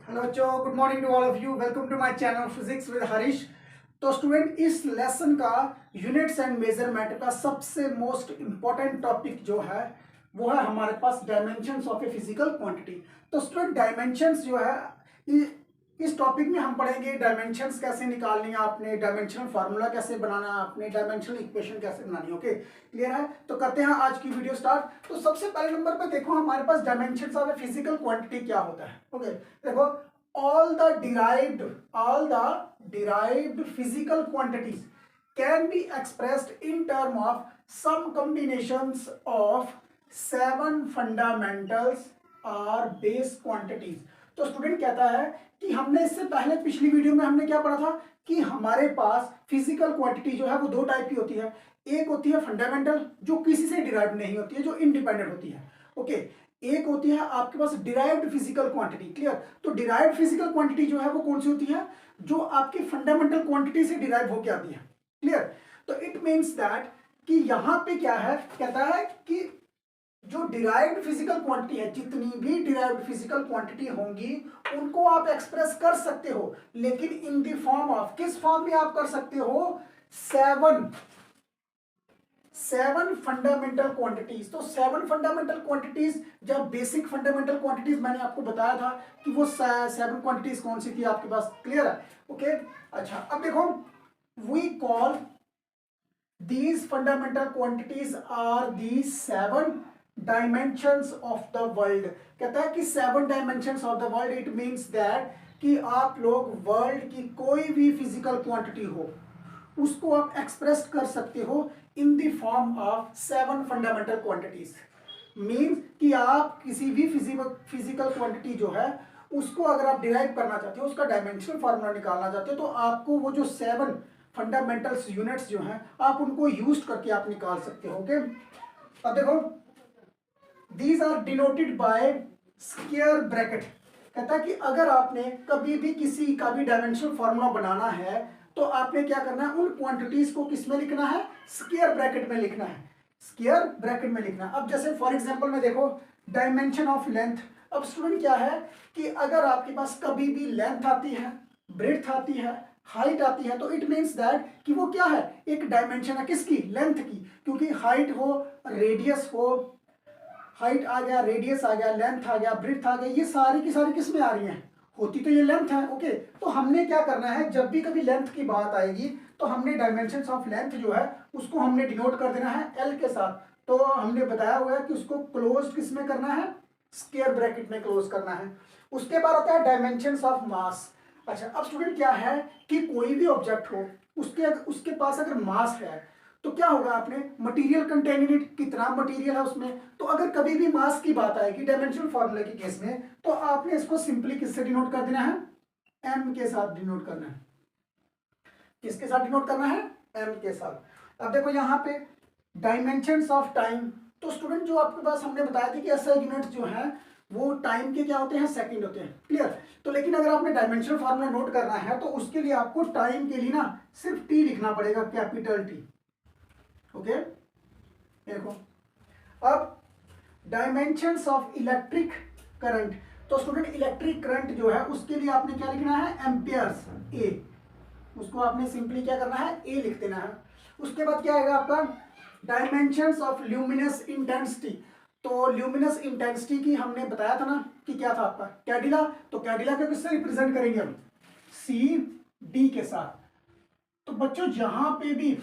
Hello बच्चों, good morning to all of you. Welcome to my channel physics with Harish. तो student, इस lesson का units and measurement का सबसे मोस्ट इम्पॉर्टेंट टॉपिक जो है वो है हमारे पास dimensions of a physical quantity. तो स्टूडेंट, डायमेंशंस जो है इस टॉपिक में हम पढ़ेंगे डायमेंशंस कैसे निकालनी है आपने, डायमेंशनल फार्मूला कैसे बनाना है आपने, डायमेंशनल इक्वेशन कैसे बनानी है। ओके, क्लियर है? तो करते हैं आज की वीडियो स्टार्ट। तो सबसे पहले नंबर पे देखो हमारे पास dimensions of a physical quantity क्या होता है। ओके, देखो all the derived physical quantities can be expressed in term of some combinations of 7 fundamentals or base quantities। तो स्टूडेंट कहता है कि हमने इससे पहले पिछली वीडियो में हमने क्या पढ़ा था कि हमारे पास फिजिकल क्वांटिटी जो है वो दो टाइप की होती है। एक होती है फंडामेंटल, जो किसी से डिराइव नहीं होती है, जो इंडिपेंडेंट होती है। ओके, एक होती है आपके पास डिराइव्ड फिजिकल क्वांटिटी। क्लियर? तो डिराइव्ड फिजिकल क्वांटिटी जो है वो कौन सी होती है? जो आपकी फंडामेंटल क्वांटिटी से डिराइव होकर आती है। क्लियर? तो इट मींस दैट कि यहां पे क्या है, कहता है कि जो डिराइव्ड फिजिकल क्वांटिटी है, जितनी भी डिराइव्ड फिजिकल क्वांटिटी होंगी उनको आप एक्सप्रेस कर सकते हो, लेकिन इन द फॉर्म ऑफ, किस फॉर्म में आप कर सकते हो? Seven fundamental quantities. तो 7 फंडामेंटल क्वांटिटीज, जब बेसिक फंडामेंटल क्वांटिटीज मैंने आपको बताया था कि वो 7 क्वांटिटीज कौन सी थी आपके पास। क्लियर है? ओके, अच्छा, अब देखो, we call these fundamental quantities are the 7 dimensions of the world। कहता है कि 7 dimensions of the world, it means that कि आप लोग वर्ल्ड की कोई भी फिजिकल क्वांटिटी हो उसको आप एक्सप्रेस कर सकते हो in the form of 7 fundamental quantities. Means कि आप किसी भी फिजिकल क्वांटिटी जो है उसको अगर आप डिराइव करना चाहते हो, उसका डायमेंशनल फार्मूला निकालना चाहते हो, तो आपको वो जो 7 फंडामेंटल्स यूनिट्स जो हैं आप उनको यूज करके आप निकाल सकते हो। ओके, अब देखो, these are denoted by square bracket. कहता है कि अगर आपने कभी भी किसी का भी डायमेंशनल फार्मूला बनाना है तो आपने क्या करना है, उन क्वांटिटीज को किस में लिखना है? स्क्वायर ब्रैकेट में लिखना है, स्क्वायर ब्रैकेट में लिखना है। अब जैसे फॉर एग्जांपल में देखो, डायमेंशन ऑफ लेंथ। अब स्टूडेंट क्या है कि अगर आपके पास कभी भी लेंथ आती है, ब्रेड्थ आती है, हाइट आती है, तो इट मीन्स दैट कि वो क्या है? एक डायमेंशन है किसकी? लेंथ की। क्योंकि हाइट हो, रेडियस हो, हाइट आ गया, रेडियस आ गया, लेंथ आ गया, ब्रेड्थ आ गया, ये सारी की सारी किस में आ रही हैं? होती तो ये लेंथ है। ओके, तो हमने क्या करना है, जब भी कभी लेंथ की बात आएगी तो हमने डायमेंशंस ऑफ लेंथ जो है उसको हमने डिनोट कर देना है एल के साथ। तो हमने बताया हुआ है कि उसको क्लोज किस में करना है? स्क्वायर ब्रैकेट में क्लोज करना है। उसके बाद आता है डायमेंशंस ऑफ मास। अच्छा, अब स्टूडेंट क्या है कि कोई भी ऑब्जेक्ट हो, उसके उसके पास अगर मास है तो क्या होगा? आपने मटेरियल कंटेनिंग इट, कितना मटेरियल है उसमें। तो अगर कभी भी मास की बात आएगी डायमेंशनल फार्मूला के केस में, तो आपने इसको सिंपली किससे डिनोट कर देना है? एम के साथ डिनोट करना है। किसके साथ डिनोट करना है? एम के साथ। अब देखो यहाँ पे डायमेंशंस ऑफ टाइम। तो स्टूडेंट, जो आपके पास हमने बताया था कि ऐसे यूनिट्स जो है वो टाइम के क्या होते हैं? सेकंड होते हैं। क्लियर? तो लेकिन अगर आपने डायमेंशनल फार्मूला नोट करना है तो उसके लिए आपको टाइम के लिए ना सिर्फ टी लिखना पड़ेगा, कैपिटल टी। ओके, देखो, अब डायमेंशंस ऑफ इलेक्ट्रिक करंट। तो स्टूडेंट, इलेक्ट्रिक करंट जो है उसके लिए आपने क्या लिखना है? एम्पियर्स, ए। उसको आपने सिंपली क्या करना है? ए लिख देना है। उसके बाद क्या आएगा आपका? Dimensions of luminous intensity. तो ल्यूमिनस इंटेंसिटी की हमने बताया था ना कि क्या था आपका? कैडिला। तो कैडिला को किससे रिप्रेजेंट करेंगे हम? सी डी के साथ। तो बच्चों, जहां पे भी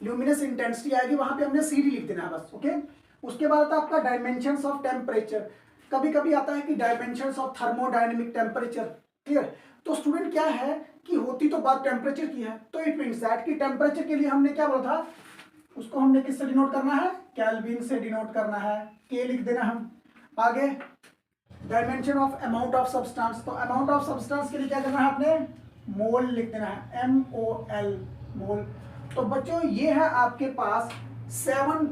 ल्यूमिनस इंटेंसिटी आएगी वहां पे हमने सी डी लिख देना है बस। ओके, उसके बाद आता है आपका डायमेंशंस ऑफ टेम्परेचर। कभी कभी आता है कि dimensions of thermodynamic temperature. Clear? तो स्टूडेंट क्या है कि होती तो बात टेम्परेचर की है, तो इट मींस दैट कि टेम्परेचर के लिए हमने क्या बोला था? उसको हमने किससे डिनोट करना है? केल्विन से डिनोट करना है, के लिख देना हम। आगे dimension of amount of substance. तो अमाउंट ऑफ सब्सटेंस के लिए क्या करना है आपने? मोल लिख देना है, MOL, मोल। तो बच्चों, ये है आपके पास 7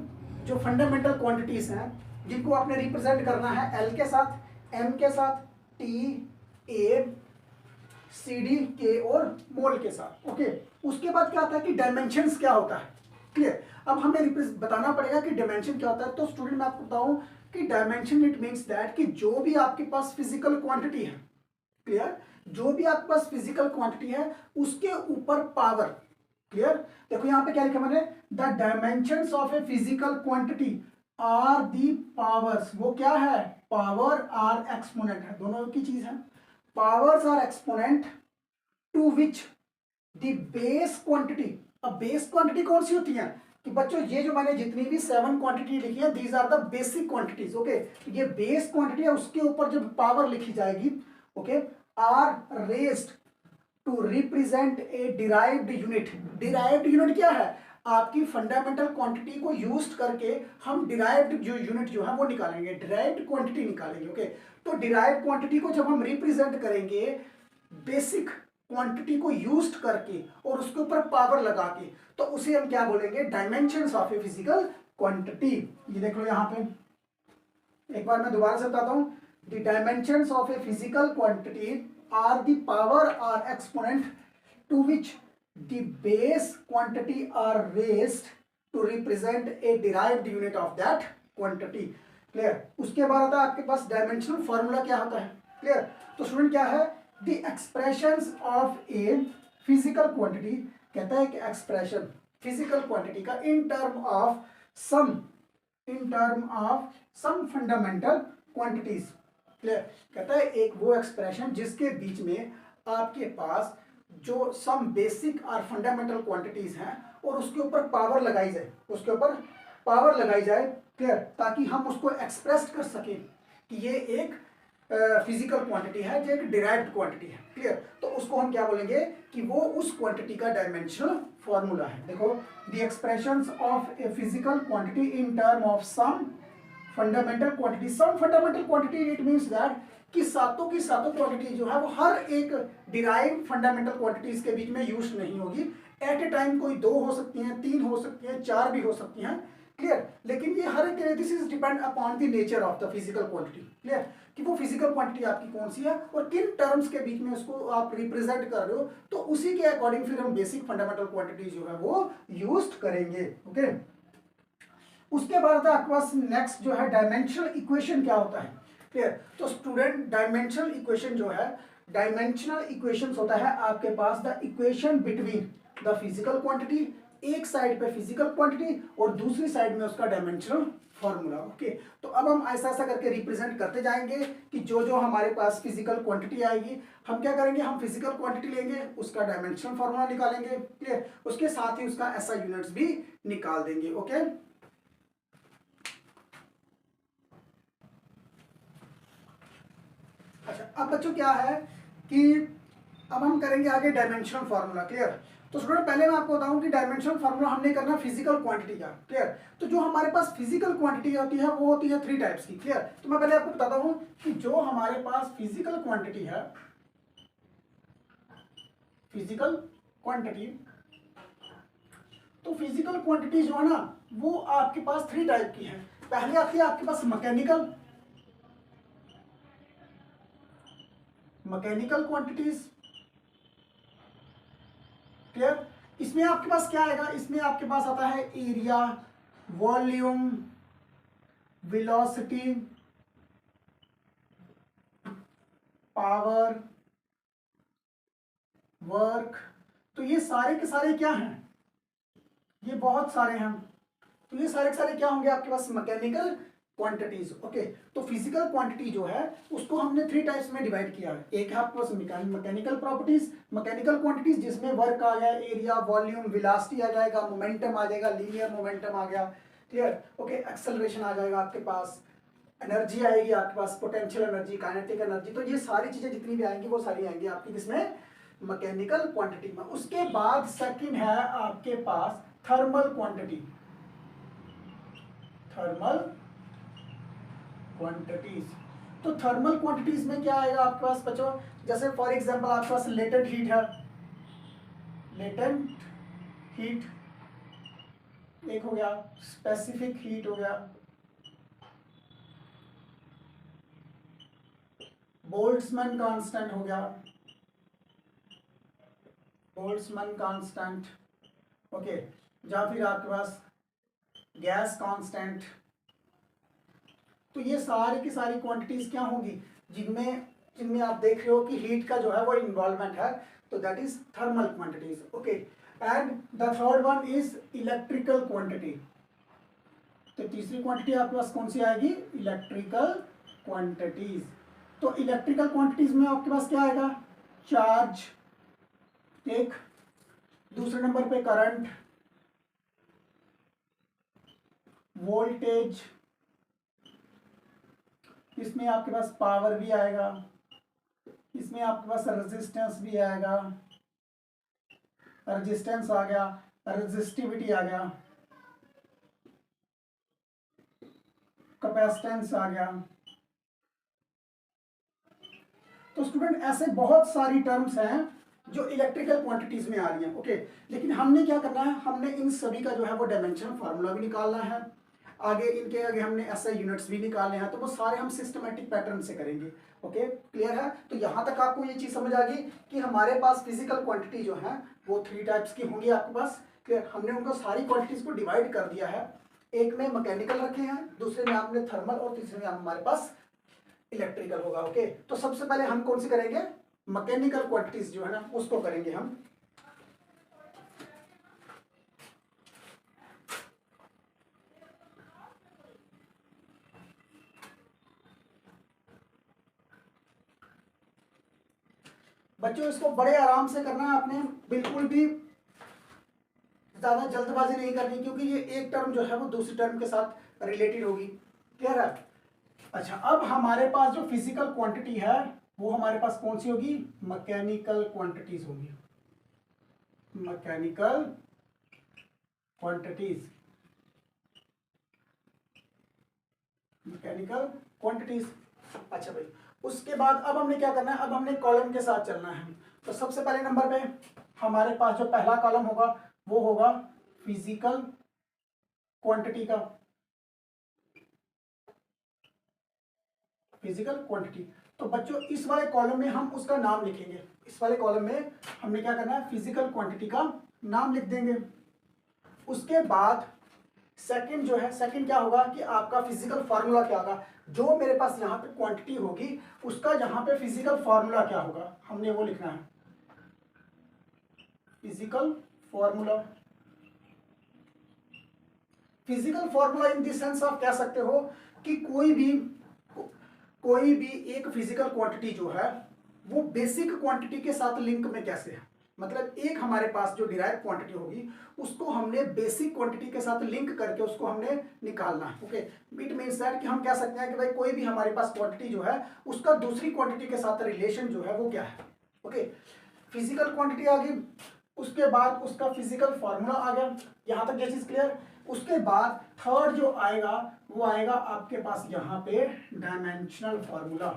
जो फंडामेंटल क्वांटिटीज हैं जिनको आपने रिप्रेजेंट करना है एल के साथ, एम के साथ, टी, ए, सी डी, के और मोल के साथ। ओके, उसके बाद क्या आता है कि डायमेंशंस क्या होता है। क्लियर? अब हमें बताना पड़ेगा कि डायमेंशन क्या होता है। तो स्टूडेंट, मैं आपको बताऊं कि डायमेंशन इट मीन्स दैट कि जो भी आपके पास फिजिकल क्वांटिटी है, क्लियर, जो भी आपके पास फिजिकल क्वांटिटी है उसके ऊपर पावर, क्लियर। देखो यहां पे क्या लिखा मैंने, the dimensions of a physical quantity are the powers, वो क्या है, पावर आर एक्सपोनेंट है, दोनों की चीज है, powers are exponent to which the base quantity. अब बेस क्वांटिटी कौन सी होती है कि बच्चों ये जो मैंने जितनी भी 7 क्वांटिटी लिखी है these are the basic quantities, okay. ये बेस क्वांटिटी है, उसके ऊपर जब पावर लिखी जाएगी, okay, are raised to represent a derived unit. Derived unit क्या है, आपकी फंडामेंटल क्वांटिटी को यूज करके हम डिराइव्ड जो यूनिट जो है वो निकालेंगे, डिराइव्ड क्वांटिटी निकालेंगे, ओके। तो डिराइव्ड क्वांटिटी को जब हम रिप्रेजेंट करेंगे बेसिक क्वांटिटी को यूज करके और उसके ऊपर पावर लगा के, तो उसे हम क्या बोलेंगे, dimensions of a physical quantity. ये देख लो यहां पे, एक बार मैं दोबारा से बताता हूं, the dimensions of a physical quantity are the power are exponent to which the base quantity are raised to represent a derived unit of that quantity, clear. उसके बाद आता है आपके पास डायमेंशनल फॉर्मूला क्या होता है, क्लियर। तो स्टूडेंट क्या है, the expressions of a physical quantity, कहता है कि एक्सप्रेशन फिजिकल क्वांटिटी का in term of some fundamental quantities, clear. कहता है एक वो एक्सप्रेशन जिसके बीच में आपके पास जो सम बेसिक और फंडामेंटल क्वांटिटीज हैं और उसके ऊपर पावर लगाई जाए, उसके ऊपर पावर लगाई जाए, क्लियर, ताकि हम उसको एक्सप्रेस कर सकें कि ये एक फिजिकल क्वांटिटी है, जो एक डिराइव्ड क्वांटिटी है, क्लियर। तो उसको हम क्या बोलेंगे कि वो उस क्वांटिटी का डायमेंशनल फॉर्मूला है। देखो, the expressions of a physical quantity in term of some fundamental quantity. Some fundamental quantity it means that कि सातों की सातों क्वांटिटी जो है वो हर एक डिराइव फंडामेंटल क्वांटिटीज के बीच में यूज नहीं होगी। एट ए टाइम कोई 2 हो सकती हैं, 3 हो सकती हैं, 4 भी हो सकती हैं, क्लियर। लेकिन ये हर एक, this is depend upon the nature of the physical quantity, clear, कि वो फिजिकल क्वांटिटी आपकी कौन सी है और किन टर्म्स के बीच में उसको आप रिप्रेजेंट कर रहे हो, तो उसी के अकॉर्डिंग फिर हम बेसिक फंडामेंटल क्वांटिटी जो है वो यूज करेंगे, ओके। उसके बाद आपके पास नेक्स्ट जो है डायमेंशनल इक्वेशन क्या होता है, क्लियर। तो स्टूडेंट डायमेंशनल इक्वेशन जो है, डायमेंशनल इक्वेशंस होता है आपके पास the equation between the physical quantity, एक साइड पे फिजिकल क्वांटिटी और दूसरी साइड में उसका डायमेंशनल फॉर्मूला, ओके। तो अब हम ऐसा ऐसा करके रिप्रेजेंट करते जाएंगे कि जो जो हमारे पास फिजिकल क्वांटिटी आएगी, हम क्या करेंगे, हम फिजिकल क्वांटिटी लेंगे, उसका डायमेंशनल फॉर्मूला निकालेंगे, क्लियर, उसके साथ ही उसका एसआई यूनिट्स भी निकाल देंगे, ओके। अच्छा, अब बच्चों क्या है कि अब हम करेंगे आगे डायमेंशनल फार्मूला, क्लियर। तो स्टूडेंट पहले मैं आपको बताऊं कि डायमेंशनल फार्मूला हमने करना फिजिकल क्वांटिटी का, क्लियर। तो जो हमारे पास फिजिकल क्वांटिटी होती है वो होती है 3 टाइप्स की, क्लियर। तो मैं पहले आपको बताता हूं कि जो हमारे पास फिजिकल क्वांटिटी है, फिजिकल क्वांटिटी, तो फिजिकल क्वांटिटी जो है ना वो आपके पास 3 टाइप की है। पहले आती है आपके पास मैकेनिकल क्वांटिटीज, क्लियर। इसमें आपके पास क्या आएगा, इसमें आपके पास आता है area, volume, velocity, power, work. तो ये सारे के सारे क्या हैं, ये बहुत सारे हैं। तो ये सारे के सारे क्या होंगे आपके पास, मैकेनिकल क्वांटिटीज, ओके। तो फिजिकल क्वांटिटी जो है उसको हमने 3 टाइप्स में डिवाइड किया है। एक है आपके पास मैकेनिकल प्रॉपर्टीज, मैकेनिकल क्वांटिटीज, जिसमें वर्क आ गया, एरिया, वॉल्यूम, वेलोसिटी आ जाएगा, मोमेंटम आ जाएगा, लीनियर मोमेंटम आ गया, क्लियर, ओके, एक्सेलरेशन आ जाएगा आपके पास, एनर्जी आएगी आपके पास, पोटेंशियल एनर्जी, काइनेटिक एनर्जी। तो ये सारी चीजें जितनी भी आएंगी वो सारी आएंगी आपकी किसमें, मैकेनिकल क्वांटिटी में। उसके बाद सेकंड है आपके पास थर्मल क्वांटिटी, थर्मल क्वांटिटीज। तो थर्मल क्वांटिटीज में क्या आएगा आपके पास बच्चों, जैसे फॉर एग्जांपल आपके पास लेटेंट हीट है, लेटेंट हीट एक हो गया, स्पेसिफिक हीट हो गया, बोल्ट्जमैन कांस्टेंट हो गया, बोल्ट्जमैन कांस्टेंट, ओके, या फिर आपके पास गैस कांस्टेंट, तो ये सारी की सारी क्वांटिटीज क्या होंगी, जिनमें जिनमें आप देख रहे हो कि हीट का जो है वो इन्वॉल्वमेंट है, तो that is thermal quantities. Okay, and the third one is electrical quantity. तो तीसरी क्वांटिटी आपके पास कौन सी आएगी, इलेक्ट्रिकल क्वांटिटीज। तो इलेक्ट्रिकल क्वांटिटीज में आपके पास क्या आएगा, चार्ज, एक, दूसरे नंबर पे करंट, वोल्टेज, इसमें आपके पास पावर भी आएगा, इसमें आपके पास रेजिस्टेंस भी आएगा, रेजिस्टेंस आ गया, रेजिस्टिविटी आ गया, कैपेसिटेंस आ गया। तो स्टूडेंट ऐसे बहुत सारी टर्म्स हैं जो इलेक्ट्रिकल क्वांटिटीज में आ रही हैं। ओके, लेकिन हमने क्या करना है, हमने इन सभी का जो है वो डायमेंशन फार्मूला भी निकालना है, आगे इनके आगे हमने एसआई यूनिट्स भी निकालने हैं, तो वो सारे हम सिस्टमेटिक पैटर्न से करेंगे। ओके, क्लियर है। तो यहाँ तक आपको ये चीज समझ आ गई कि हमारे पास फिजिकल क्वांटिटी जो है वो 3 टाइप्स की होंगी आपके पास। क्लियर, हमने उनको सारी क्वांटिटीज को डिवाइड कर दिया है, एक में मैकेनिकल रखे हैं, दूसरे में आपने थर्मल, और तीसरे में हमारे पास इलेक्ट्रिकल होगा। ओके, तो सबसे पहले हम कौन सी करेंगे, मैकेनिकल क्वांटिटीज जो है ना उसको करेंगे हम। बच्चों इसको बड़े आराम से करना है आपने, बिल्कुल भी ज्यादा जल्दबाजी नहीं करनी, क्योंकि ये एक टर्म जो है वो दूसरी टर्म के साथ रिलेटेड होगी। क्लियर है। अच्छा, अब हमारे पास जो फिजिकल क्वांटिटी है वो हमारे पास कौन सी होगी, मैकेनिकल क्वांटिटीज होगी, मैकेनिकल क्वांटिटीज, मैकेनिकल क्वांटिटीज। अच्छा भाई, उसके बाद अब हमने क्या करना है, अब हमने कॉलम के साथ चलना है। तो सबसे पहले नंबर पे हमारे पास जो पहला कॉलम होगा वो होगा फिजिकल क्वांटिटी का, फिजिकल क्वांटिटी। तो बच्चों इस वाले कॉलम में हम उसका नाम लिखेंगे, इस वाले कॉलम में हमने क्या करना है, फिजिकल क्वांटिटी का नाम लिख देंगे। उसके बाद सेकंड जो है, सेकंड क्या होगा कि आपका फिजिकल फार्मूला क्या होगा, जो मेरे पास यहाँ पे क्वांटिटी होगी उसका यहाँ पे फिजिकल फार्मूला क्या होगा, हमने वो लिखना है, physical formula. Physical formula in the sense आप कह सकते हो कि कोई भी एक फिजिकल क्वांटिटी जो है वो बेसिक क्वांटिटी के साथ लिंक में कैसे है, मतलब एक हमारे पास जो डिराइव क्वांटिटी होगी उसको हमने बेसिक क्वांटिटी के साथ लिंक करके उसको हमने निकालना है। ओके, इट मींस दैट कि हम कह सकते हैं कि भाई कोई भी हमारे पास क्वांटिटी जो है उसका दूसरी क्वांटिटी के साथ रिलेशन जो है वो क्या है। ओके, फिजिकल क्वांटिटी आ गई, उसके बाद उसका फिजिकल फार्मूला आ गया, यहां तक ये चीज क्लियर। उसके बाद थर्ड जो आएगा वो आएगा आपके पास यहां पे डायमेंशनल फार्मूला,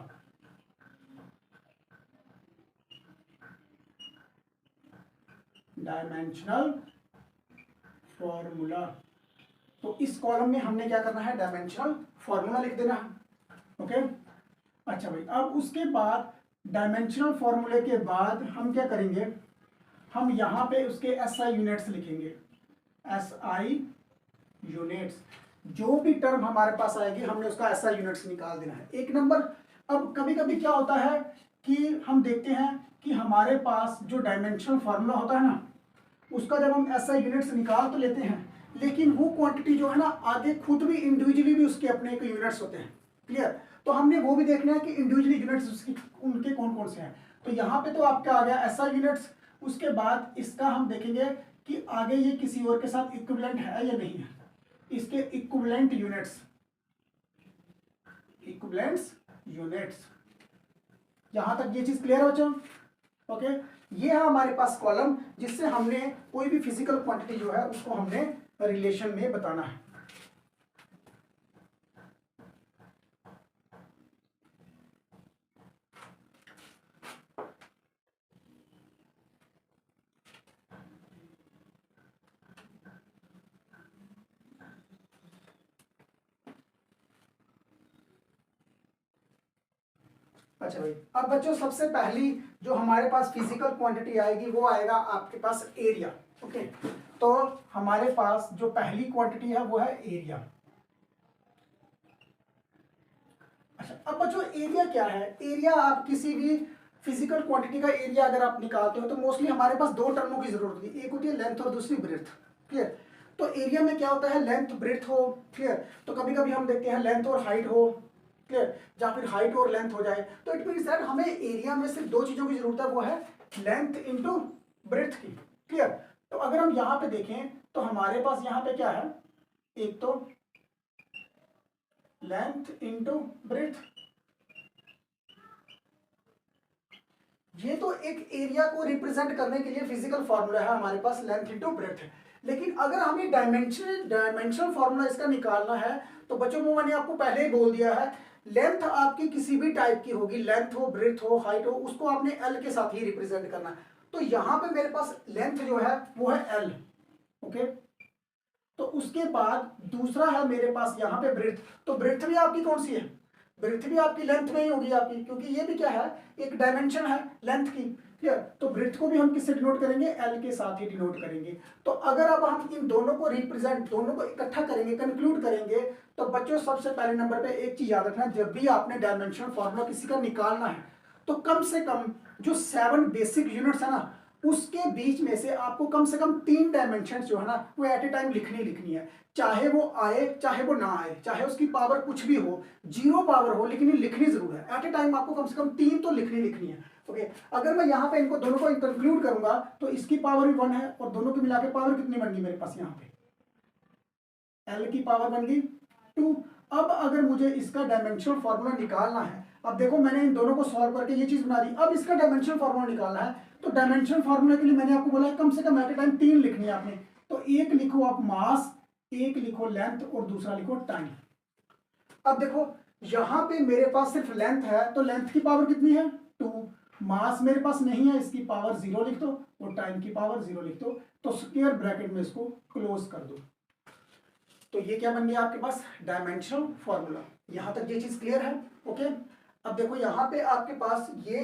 डायमेंशनल फॉर्मूला। तो इस कॉलम में हमने क्या करना है, डायमेंशनल फॉर्मूला लिख देना है। ओके, अच्छा भाई, अब उसके बाद डायमेंशनल फॉर्मूले के बाद हम क्या करेंगे, हम यहां पे उसके एसआई यूनिट्स लिखेंगे, एसआई यूनिट्स। जो भी टर्म हमारे पास आएगी हमने उसका एसआई यूनिट्स निकाल देना है, एक नंबर। अब कभी कभी क्या होता है कि हम देखते हैं कि हमारे पास जो डायमेंशनल फार्मूला होता है ना उसका जब हम एसआई यूनिट्स निकाल तो लेते हैं, लेकिन वो क्वांटिटी जो है ना आगे खुद भी इंडिविजुअली भी उसके अपने एक यूनिट्स होते हैं। क्लियर, तो हमने वो भी देखना है कि इंडिविजुअली यूनिट्स उसकी उनके कौन कौन से हैं। तो यहाँ पे तो आपका आ गया एसआई यूनिट्स। उसके बाद इसका हम देखेंगे कि आगे ये किसी और के साथ इक्विवेलेंट है या नहीं है, इसके इक्विवेलेंट यूनिट्स, इक्विवेलेंट्स यूनिट्स। यहां तक ये चीज क्लियर हो बच्चों। ओके, ये है हमारे पास कॉलम जिससे हमने कोई भी फिजिकल क्वांटिटी जो है उसको हमने रिलेशन में बताना है। अच्छा भाई, अब बच्चों सबसे पहली जो हमारे पास फिजिकल क्वांटिटी आएगी वो आएगा आपके पास एरिया। ओके, तो हमारे पास जो पहली क्वांटिटी है वो है एरिया। अब बच्चों एरिया क्या है, एरिया आप किसी भी फिजिकल क्वांटिटी का एरिया अगर आप निकालते हो तो मोस्टली हमारे पास दो टर्मों की जरूरत होती है, एक होती है लेंथ और दूसरी ब्रेड्थ। क्लियर। तो एरिया में क्या होता है, लेंथ ब्रेड्थ हो। क्लियर। तो कभी कभी हम देखते हैं लेंथ और हाइट हो। क्लियर। या फिर हाइट और लेंथ हो जाए, तो इट मीन्स दैट हमें एरिया में सिर्फ दो चीजों की जरूरत है, वो है लेंथ इंटू ब्रेड्थ की। क्लियर। तो अगर हम यहाँ पे देखें तो हमारे पास यहाँ पे क्या है, एक तो लेंथ इंटू ब्रेड्थ, ये तो एक एरिया को रिप्रेजेंट करने के लिए फिजिकल फॉर्मूला है हमारे पास, लेंथ इंटू ब्रेड्थ है। लेकिन अगर हमें डायमेंशनल फॉर्मूला इसका निकालना है तो बच्चों को मैंने आपको पहले ही बोल दिया है, लेंथ आपकी किसी भी टाइप की होगी, लेंथ हो, ब्रेड्थ हो, हाइट हो, उसको आपने एल के साथ ही रिप्रेजेंट करना है। तो यहां पे मेरे पास लेंथ जो है वो है एल। ओके। तो उसके बाद दूसरा है मेरे पास यहाँ पे ब्रेड्थ। तो ब्रेड्थ भी आपकी कौन सी है, ब्रेड्थ भी आपकी लेंथ में ही होगी आपकी, क्योंकि ये भी क्या है, एक डायमेंशन है लेंथ की। क्लियर। तो ब्रेड्थ को भी हम किससे डिनोट करेंगे, एल के साथ ही डिनोट करेंगे। तो अगर अब हम इन दोनों को रिप्रेजेंट, दोनों को इकट्ठा करेंगे, कंक्लूड करेंगे, तो बच्चों सबसे पहले नंबर पे एक चीज याद रखना, जब भी आपने डायमेंशन फॉर्मूला किसी का निकालना है तो कम से कम जो 7 बेसिक यूनिट्स है ना, उसके बीच में से कम 3 डायमेंशन जो है ना वो एट ए टाइम लिखनी है। चाहे वो आए चाहे वो ना आए, चाहे उसकी पावर कुछ भी हो, 0 पावर हो, लेकिन ये लिखनी जरूर है। एट ए टाइम आपको कम से कम 3 तो लिखनी है। ओके। अगर मैं यहाँ पे इनको दोनों को कंक्लूड करूंगा तो इसकी पावर भी 1 है, और दोनों की मिला के पावर कितनी बन गई मेरे पास, यहाँ पे एल की पावर बन गई 2। अब अगर मुझे इसका डायमेंशनल फॉर्मूला निकालना है, अब देखो मैंने इन दोनों को सॉल्व करके ये चीज बना दी, अब इसका डायमेंशनल फॉर्मूला निकालना है। तो डायमेंशनल फॉर्मूला के लिए मैंने आपको बोला है कम से कम एट ए टाइम 3 लिखनी है आपने। तो एक लिखो आप मास, एक लिखो लेंथ, और दूसरा लिखो टाइम। अब देखो यहां पे मेरे पास सिर्फ लेंथ है, तो लेंथ की पावर कितनी है 2, मास मेरे पास नहीं है, इसकी पावर 0 लिख दो, और टाइम की पावर 0 लिख दो। तो स्क्वायर ब्रैकेट में इसको क्लोज कर दो। तो ये क्या बन गया आपके पास, डायमेंशनल फॉर्मूला। यहां तक ये चीज क्लियर है। ओके। अब देखो यहाँ पे आपके पास ये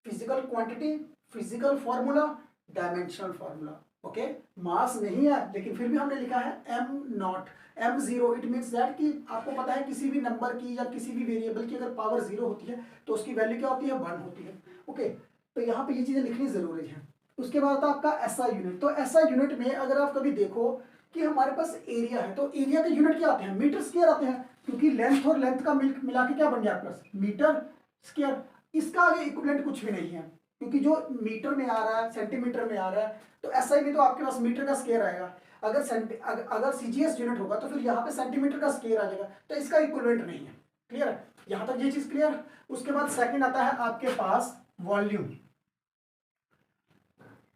physical quantity, physical formula, dimensional formula. Okay. Mass नहीं है लेकिन फिर भी हमने लिखा है m0, m0। It means that कि आपको पता है किसी भी नंबर की या किसी भी वेरिएबल की अगर पावर 0 होती है तो उसकी वैल्यू क्या होती है, 1 होती है। ओके। तो यहाँ पे ये चीजें लिखनी जरूरी है। उसके बाद आता है आपका एसआई यूनिट। तो एसआई यूनिट में अगर आप कभी देखो कि हमारे पास एरिया है, तो एरिया के यूनिट क्या आते हैं, मीटर स्क्वायर आते हैं, क्योंकि लेंथ और लेंथ का मिला के क्या बन गया आपके पास, मीटर स्क्वायर। इसका आगे इक्विवेलेंट कुछ भी नहीं है, क्योंकि जो मीटर में आ रहा है सेंटीमीटर में आ रहा है, तो एसआई में तो आपके पास मीटर का स्क्वायर आएगा। अगर सीजीएस यूनिट होगा तो फिर यहाँ पे सेंटीमीटर का स्क्वायर आ जाएगा, तो इसका इक्विवेलेंट नहीं है। क्लियर है, यहाँ तक ये चीज क्लियर। उसके बाद सेकंड आता है आपके पास वॉल्यूम।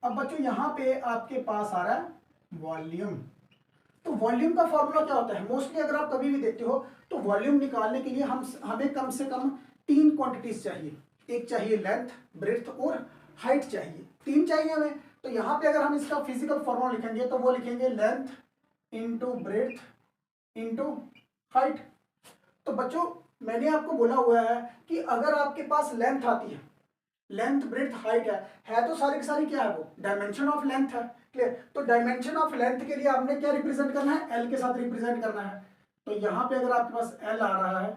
अब बच्चों यहाँ पे आपके पास आ रहा है वॉल्यूम। तो वॉल्यूम का फॉर्मूला क्या होता है, मोस्टली अगर आप कभी भी देखते हो तो वॉल्यूम निकालने के लिए हमें कम से कम 3 क्वांटिटीज चाहिए। एक चाहिए लेंथ, ब्रेड्थ और हाइट चाहिए, 3 चाहिए हमें। तो यहाँ पे अगर हम इसका फिजिकल फॉर्मूला लिखेंगे तो वो लिखेंगे length into breadth into height. तो बच्चों मैंने आपको बोला हुआ है कि अगर आपके पास लेंथ आती है, लेंथ ब्रेड्थ हाइट है तो सारी की सारी क्या है, वो डायमेंशन ऑफ लेंथ है। क्लियर। तो डायमेंशन ऑफ लेंथ के लिए आपने क्या रिप्रेजेंट करना है, एल के साथ रिप्रेजेंट करना है। तो यहां पे अगर आपके पास एल आ रहा है,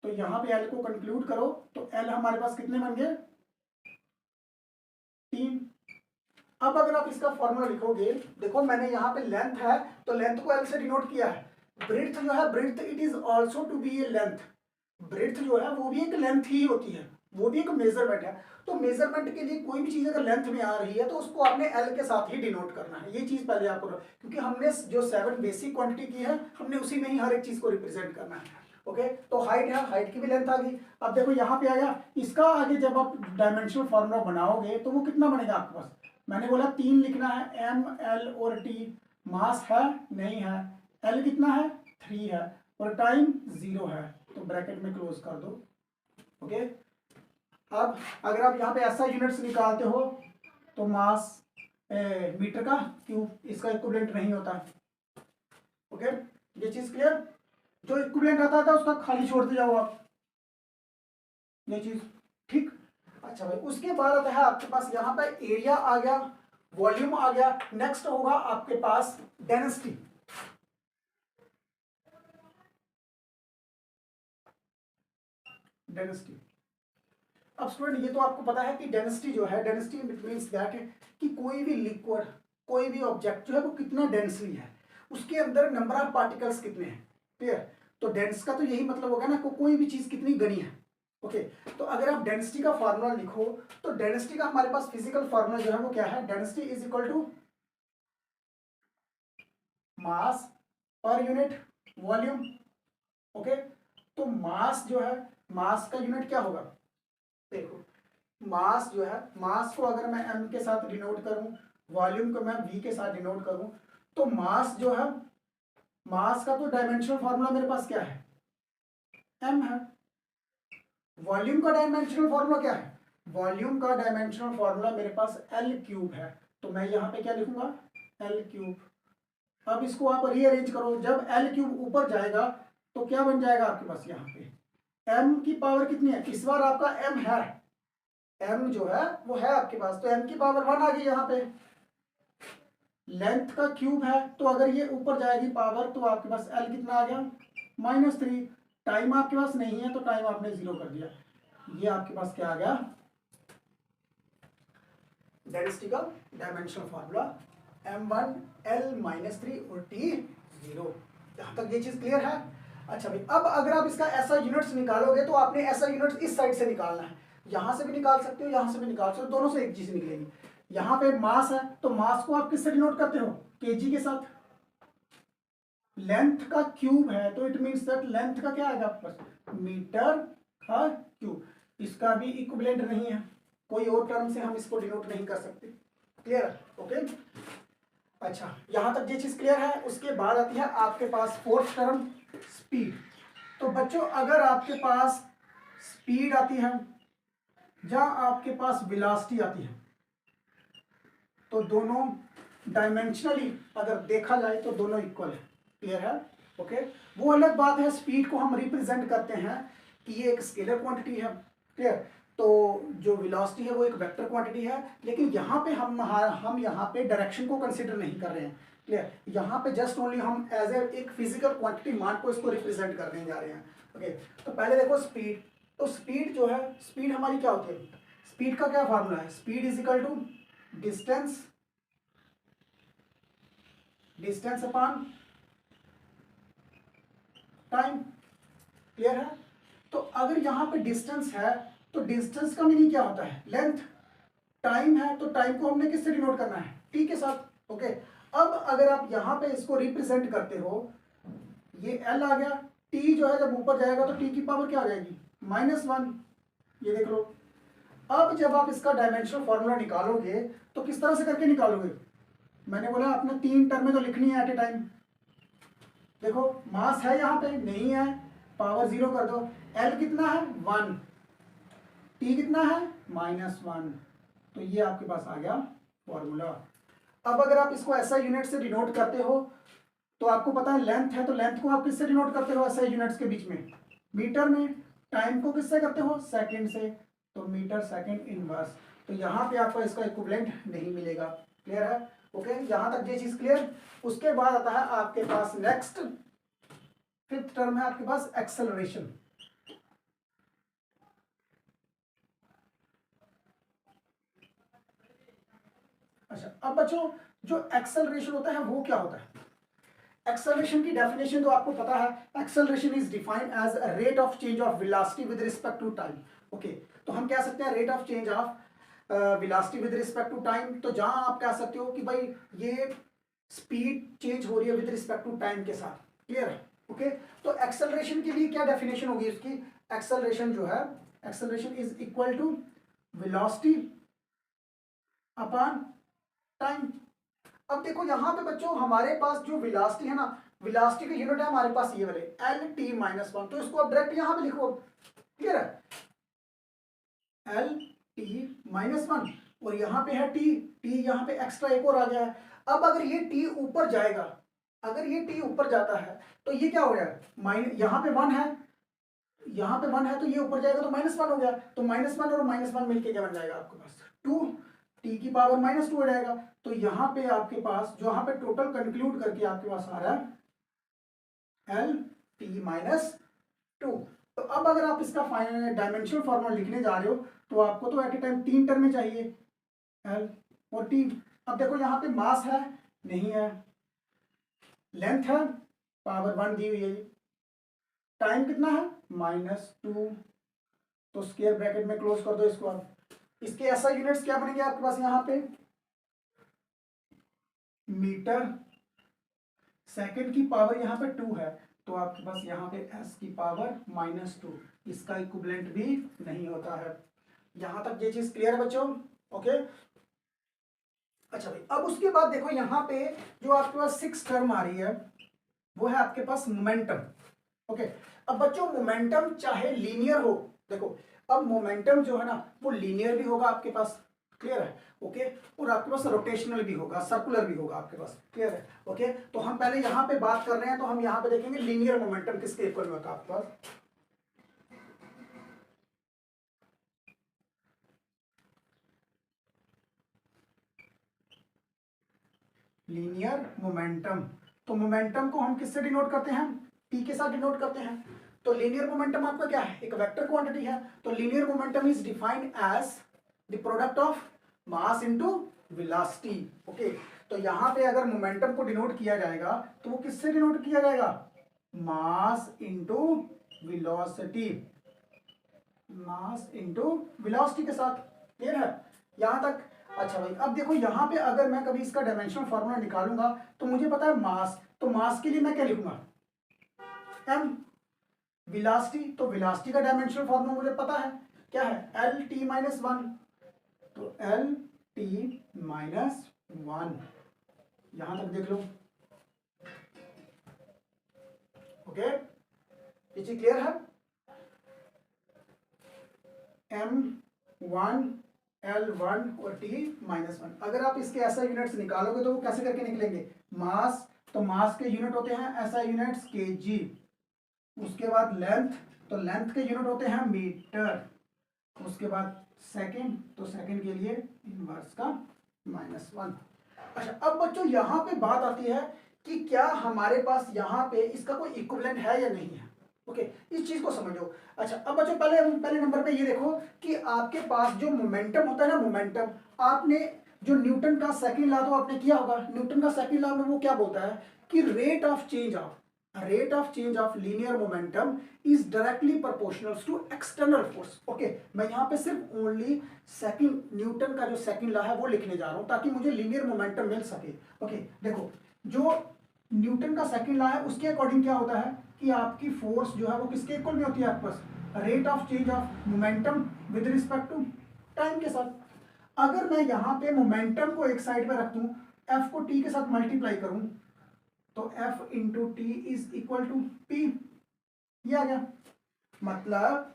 तो यहां पे एल को कंक्लूड करो, तो एल हमारे पास कितने बन गए, 3। अब अगर आप इसका फॉर्मूला लिखोगे, देखो मैंने यहाँ पे लेंथ है तो लेंथ को एल से डिनोट किया है। ब्रेड्थ जो है, breadth it is also to be a length. Breadth जो है वो भी एक लेंथ ही होती है, वो भी एक मेजरमेंट है। तो मेजरमेंट के लिए कोई भी चीज अगर लेंथ में आ रही है तो उसको आपने एल के साथ ही डिनोट करना है। ये चीज पहले आपको, क्योंकि हमने जो 7 बेसिक क्वांटिटी की है हमने उसी में ही हर एक चीज को रिप्रेजेंट करना है। ओके। तो हाइट है, हाइट की भी लेंथ आ गई। अब देखो यहाँ पे आया, इसका आगे जब आप डायमेंशनल फॉर्मूला बनाओगे तो वो कितना बनेगा आपके पास, मैंने बोला 3 लिखना है, एम एल और टी। मास है नहीं है, एल कितना है 3 है, और टाइम 0 है, तो ब्रैकेट में क्लोज कर दो। ओके। अब अगर आप यहाँ पे ऐसा यूनिट्स निकालते हो तो मास मीटर का क्यूब, इसका इक्विवेलेंट नहीं होता है। ओके। ये चीज क्लियर। जो इक्विवेलेंट आता था उसका खाली छोड़ते जाओ आप, ये चीज ठीक। अच्छा भाई, उसके बाद आता है आपके पास यहाँ पे एरिया आ गया, वॉल्यूम आ गया। नेक्स्ट होगा आपके पास डेंसिटी। डेंसिटी। अब स्टूडेंट ये तो आपको पता है कि डेंसिटी जो है, डेंसिटी मीन्स दैट कि कोई भी लिक्विड, कोई भी ऑब्जेक्ट जो है वो कितना डेंसली है, उसके अंदर नंबर ऑफ पार्टिकल्स कितने हैं। क्लियर? तो डेंस का तो यही मतलब होगा ना, कोई भी चीज कितनी घनी है। ओके, तो अगर आप डेंसिटी का फॉर्मूला लिखो तो डेंसिटी का हमारे पास फिजिकल फॉर्मूला जो है वो क्या है, density is equal to mass per unit volume. Okay, तो मास जो है, मास का यूनिट क्या होगा, देखो मास जो है, मास को अगर मैं m के साथ डिनोट करूं, वॉल्यूम को मैं v के साथ डिनोट करूं, तो मास जो है, मास का तो डायमेंशनल फॉर्मूला मेरे पास क्या है, m है। वॉल्यूम का डायमेंशनल फॉर्मूला क्या है, वॉल्यूम का डायमेंशनल फॉर्मूला मेरे पास l क्यूब है। तो मैं यहाँ पे क्या लिखूंगा, l क्यूब। अब इसको आप रीअरेंज करो, जब l क्यूब ऊपर जाएगा तो क्या बन जाएगा आपके पास, यहाँ पे m की पावर कितनी है, इस बार आपका m है, m जो है वो है आपके पास, तो m की पावर 1 आ गई। यहाँ पे लेंथ का क्यूब है, तो अगर ये ऊपर जाएगी पावर तो आपके पास l कितना आ गया, -3। टाइम आपके पास नहीं है तो टाइम आपने 0 कर दिया। ये आपके पास क्या आ गया, डेंसिटी का डायमेंशनल फार्मूला m1 l-3 और t 0। यहां तक ये चीज क्लियर है। अच्छा भाई, अब अगर आप इसका ऐसा यूनिट्स निकालोगे तो आपने ऐसा यूनिट्स इस साइड से निकालना है, यहां से भी निकाल सकते हो, यहां से भी निकाल सकते हो, दोनों से एक चीज निकलेगी। यहाँ पे मास है तो मास को आप किससे डिनोट करते हो, केजी के साथ। लेंथ का क्यूब है तो इट मींस दैट लेंथ का क्या आएगा आपके पास, मीटर का क्यूब। इसका भी इक्विवेलेंट नहीं है, कोई और टर्म से हम इसको डिनोट नहीं कर सकते। क्लियर है? ओके, अच्छा यहां तक ये चीज क्लियर है। उसके बाद आती है आपके पास फोर्थ टर्म, स्पीड। तो बच्चों अगर आपके पास स्पीड आती है या आपके पास वेलोसिटी आती है, तो दोनों डायमेंशनली अगर देखा जाए तो दोनों इक्वल है। क्लियर है? ओके, वो अलग बात है, स्पीड को हम रिप्रेजेंट करते हैं कि ये एक स्केलर क्वांटिटी है। क्लियर? तो जो वेलोसिटी है वो एक वेक्टर क्वांटिटी है, लेकिन यहाँ पे हम यहाँ पे डायरेक्शन को कंसिडर नहीं कर रहे हैं। क्लियर? यहाँ पे जस्ट ओनली हम एज एक फिजिकल क्वांटिटी मान को इसको रिप्रेजेंट करने जा रहे हैं। ओके, तो पहले देखो स्पीड। तो स्पीड जो है, स्पीड हमारी क्या होती है, स्पीड का क्या फार्मूला है, speed is equal to distance upon time. Clear है? तो अगर यहां पे डिस्टेंस है तो डिस्टेंस का मीनिंग क्या होता है, लेंथ। टाइम है तो टाइम को हमने किससे डिनोट करना है, टी के साथ। ओके, अब अगर आप यहां पे इसको रिप्रेजेंट करते हो, ये एल आ गया, टी जो है जब ऊपर जाएगा तो टी की पावर क्या आ जाएगी, -1। ये देख लो। अब जब आप इसका डायमेंशनल फॉर्मूला निकालोगे तो किस तरह से करके निकालोगे, मैंने बोला आपने 3 टर्में तो लिखनी है एट ए टाइम। देखो मास है यहाँ पे नहीं है, पावर 0 कर दो। एल कितना है 1, टी कितना है -1, तो ये आपके पास आ गया फॉर्मूला। अब अगर आप इसको ऐसा यूनिट से डिनोट करते हो तो आपको पता है लेंथ है, तो लेंथ को आप किससे डिनोट करते हो ऐसा यूनिट्स के बीच में, मीटर में। टाइम को किससे करते हो, सेकंड से, तो मीटर सेकंड इनवर्स। तो यहाँ पे आपको इसका इक्विवेलेंट नहीं मिलेगा। क्लियर है? ओके, यहां तक ये चीज क्लियर। उसके बाद आता है आपके पास नेक्स्ट, फिफ्थ टर्म है आपके पास एक्सेलरेशन। अच्छा, अब बच्चों जो एक्सेलरेशन होता है वो क्या होता है, एक्सेलरेशन की डेफिनेशन तो आपको पता है, acceleration is defined as a rate of change of velocity with respect to time. Okay, तो हम कह सकते हैं rate of change of velocity with respect to time. तो जहां आप कह सकते हो कि भाई ये स्पीड चेंज हो रही है विद रिस्पेक्ट टू टाइम के साथ। क्लियर है? ओके, तो एक्सेलरेशन के लिए क्या डेफिनेशन होगी इसकी, एक्सेलरेशन जो है, acceleration is equal to velocity upon time. अब देखो यहाँ पे बच्चों हमारे पास जो वेलोसिटी है ना, वेलोसिटी का यूनिट है हमारे पास ये वाले LT-1, तो इसको आप डायरेक्ट यहाँ पे लिखो। क्लियर है? LT-1 और यहाँ पे है T यहाँ पे एक्स्ट्रा एक और आ गया है। अब अगर ये T ऊपर जाएगा, अगर ये T ऊपर जाता है तो ये क्या हो गया, यहाँ पे 1 है, यहाँ पे 1 है, तो ये ऊपर जाएगा तो -1 हो गया। तो -1 और -1 मिलके क्या बन जाएगा आपके पास, 2, T की पावर -2 हो जाएगा। तो यहाँ पे आपके पास जो यहाँ पे टोटल कंक्लूड करके आपके पास आ रहा है LT-2। तो अब अगर आप इसका डायमेंशनल फॉर्मूला लिखने जा रहे हो तो आपको तो एट ए टाइम 3 टर्म में चाहिए, एल और टी। अब देखो यहाँ पे मास है नहीं है, लेंथ है पावर 1 दी हुई है, टाइम कितना है -2, तो स्क्वायर ब्रैकेट में क्लोज कर दो इसको। आप इसके ऐसा यूनिट्स क्या बनेंगे आपके पास यहाँ पे, मीटर सेकंड की पावर यहाँ पे 2 है, तो आपके पास यहाँ पे s की पावर -2, इसका इक्विवेलेंट भी नहीं होता है। यहां तक ये चीज क्लियर है बच्चों? ओके। अच्छा भाई, अब उसके बाद देखो यहाँ पे जो आपके पास 6 टर्म आ रही है वो है आपके पास मोमेंटम। ओके, अब बच्चों मोमेंटम चाहे लीनियर हो, देखो अब मोमेंटम जो है ना वो लीनियर भी होगा आपके पास, क्लियर है? ओके, और आपके पास रोटेशनल भी होगा, सर्कुलर भी होगा आपके पास, क्लियर है? ओके, तो हम पहले यहाँ पे बात कर रहे हैं, तो हम यहाँ पे देखेंगे लीनियर मोमेंटम किसके इक्वल में होता है आपके पास। लीनियर मोमेंटम, तो मोमेंटम को हम किससे डिनोट करते हैं, टी के साथ डिनोट करते हैं। तो लीनियर मोमेंटम आपका क्या है, एक वेक्टर क्वांटिटी है। तो linear momentum is defined as the product of mass into velocity. Okay, तो यहां पे अगर मोमेंटम को डिनोट किया जाएगा तो वो किससे डिनोट किया जाएगा, मास इनटू वेलोसिटी, मास इनटू वेलोसिटी के साथ, क्लियर है यहां तक? अच्छा भाई, अब देखो यहाँ पे अगर मैं कभी इसका डायमेंशनल फॉर्मूला निकालूंगा तो मुझे पता है मास, तो मास के लिए मैं क्या लिखूंगा, m, वेलोसिटी, तो वेलोसिटी का डायमेंशनल फॉर्मूला मुझे पता है क्या है, एल टी माइनस 1, तो एल टी माइनस 1, यहां तक देख लो। ओके, ये चीज क्लियर है? m1 L1 और T -1, अगर आप इसके ऐसा यूनिट्स निकालोगे तो वो कैसे करके निकलेंगे, मास, तो मास के यूनिट होते हैं ऐसा यूनिट्स kg, उसके बाद लेंथ, तो लेंथ के यूनिट होते हैं मीटर, उसके बाद सेकंड, तो सेकंड के लिए इनवर्स का -1। अच्छा, अब बच्चों यहाँ पे बात आती है कि क्या हमारे पास यहाँ पे इसका कोई इक्विवेलेंट है या नहीं है। ओके, इस चीज को समझो। अच्छा, अब बच्चों पहले पहले नंबर पे ये देखो कि आपके पास जो मोमेंटम होता है ना, मोमेंटम, आपने जो न्यूटन का सेकंड लॉ तो आपने किया होगा, न्यूटन का सेकंड लॉ में वो क्या बोलता है कि rate of change of linear momentum is directly proportional to external force. Okay, मैं यहाँ पे सिर्फ ओनली सेकंड, न्यूटन का जो सेकंड लॉ है वो लिखने जा रहा हूँ ताकि मुझे लीनियर मोमेंटम मिल सके। ओके, देखो जो न्यूटन का सेकंड लॉ है उसके अकॉर्डिंग क्या होता है कि आपकी फोर्स जो है वो किसके इक्वल में होती है आपके पास, rate of change of momentum with respect to time के साथ। अगर मैं यहाँ पे मोमेंटम को एक साइड पे रख दूं, एफ को टी के साथ मल्टीप्लाई करूं, तो F into T is equal to P, ये आ गया। मतलब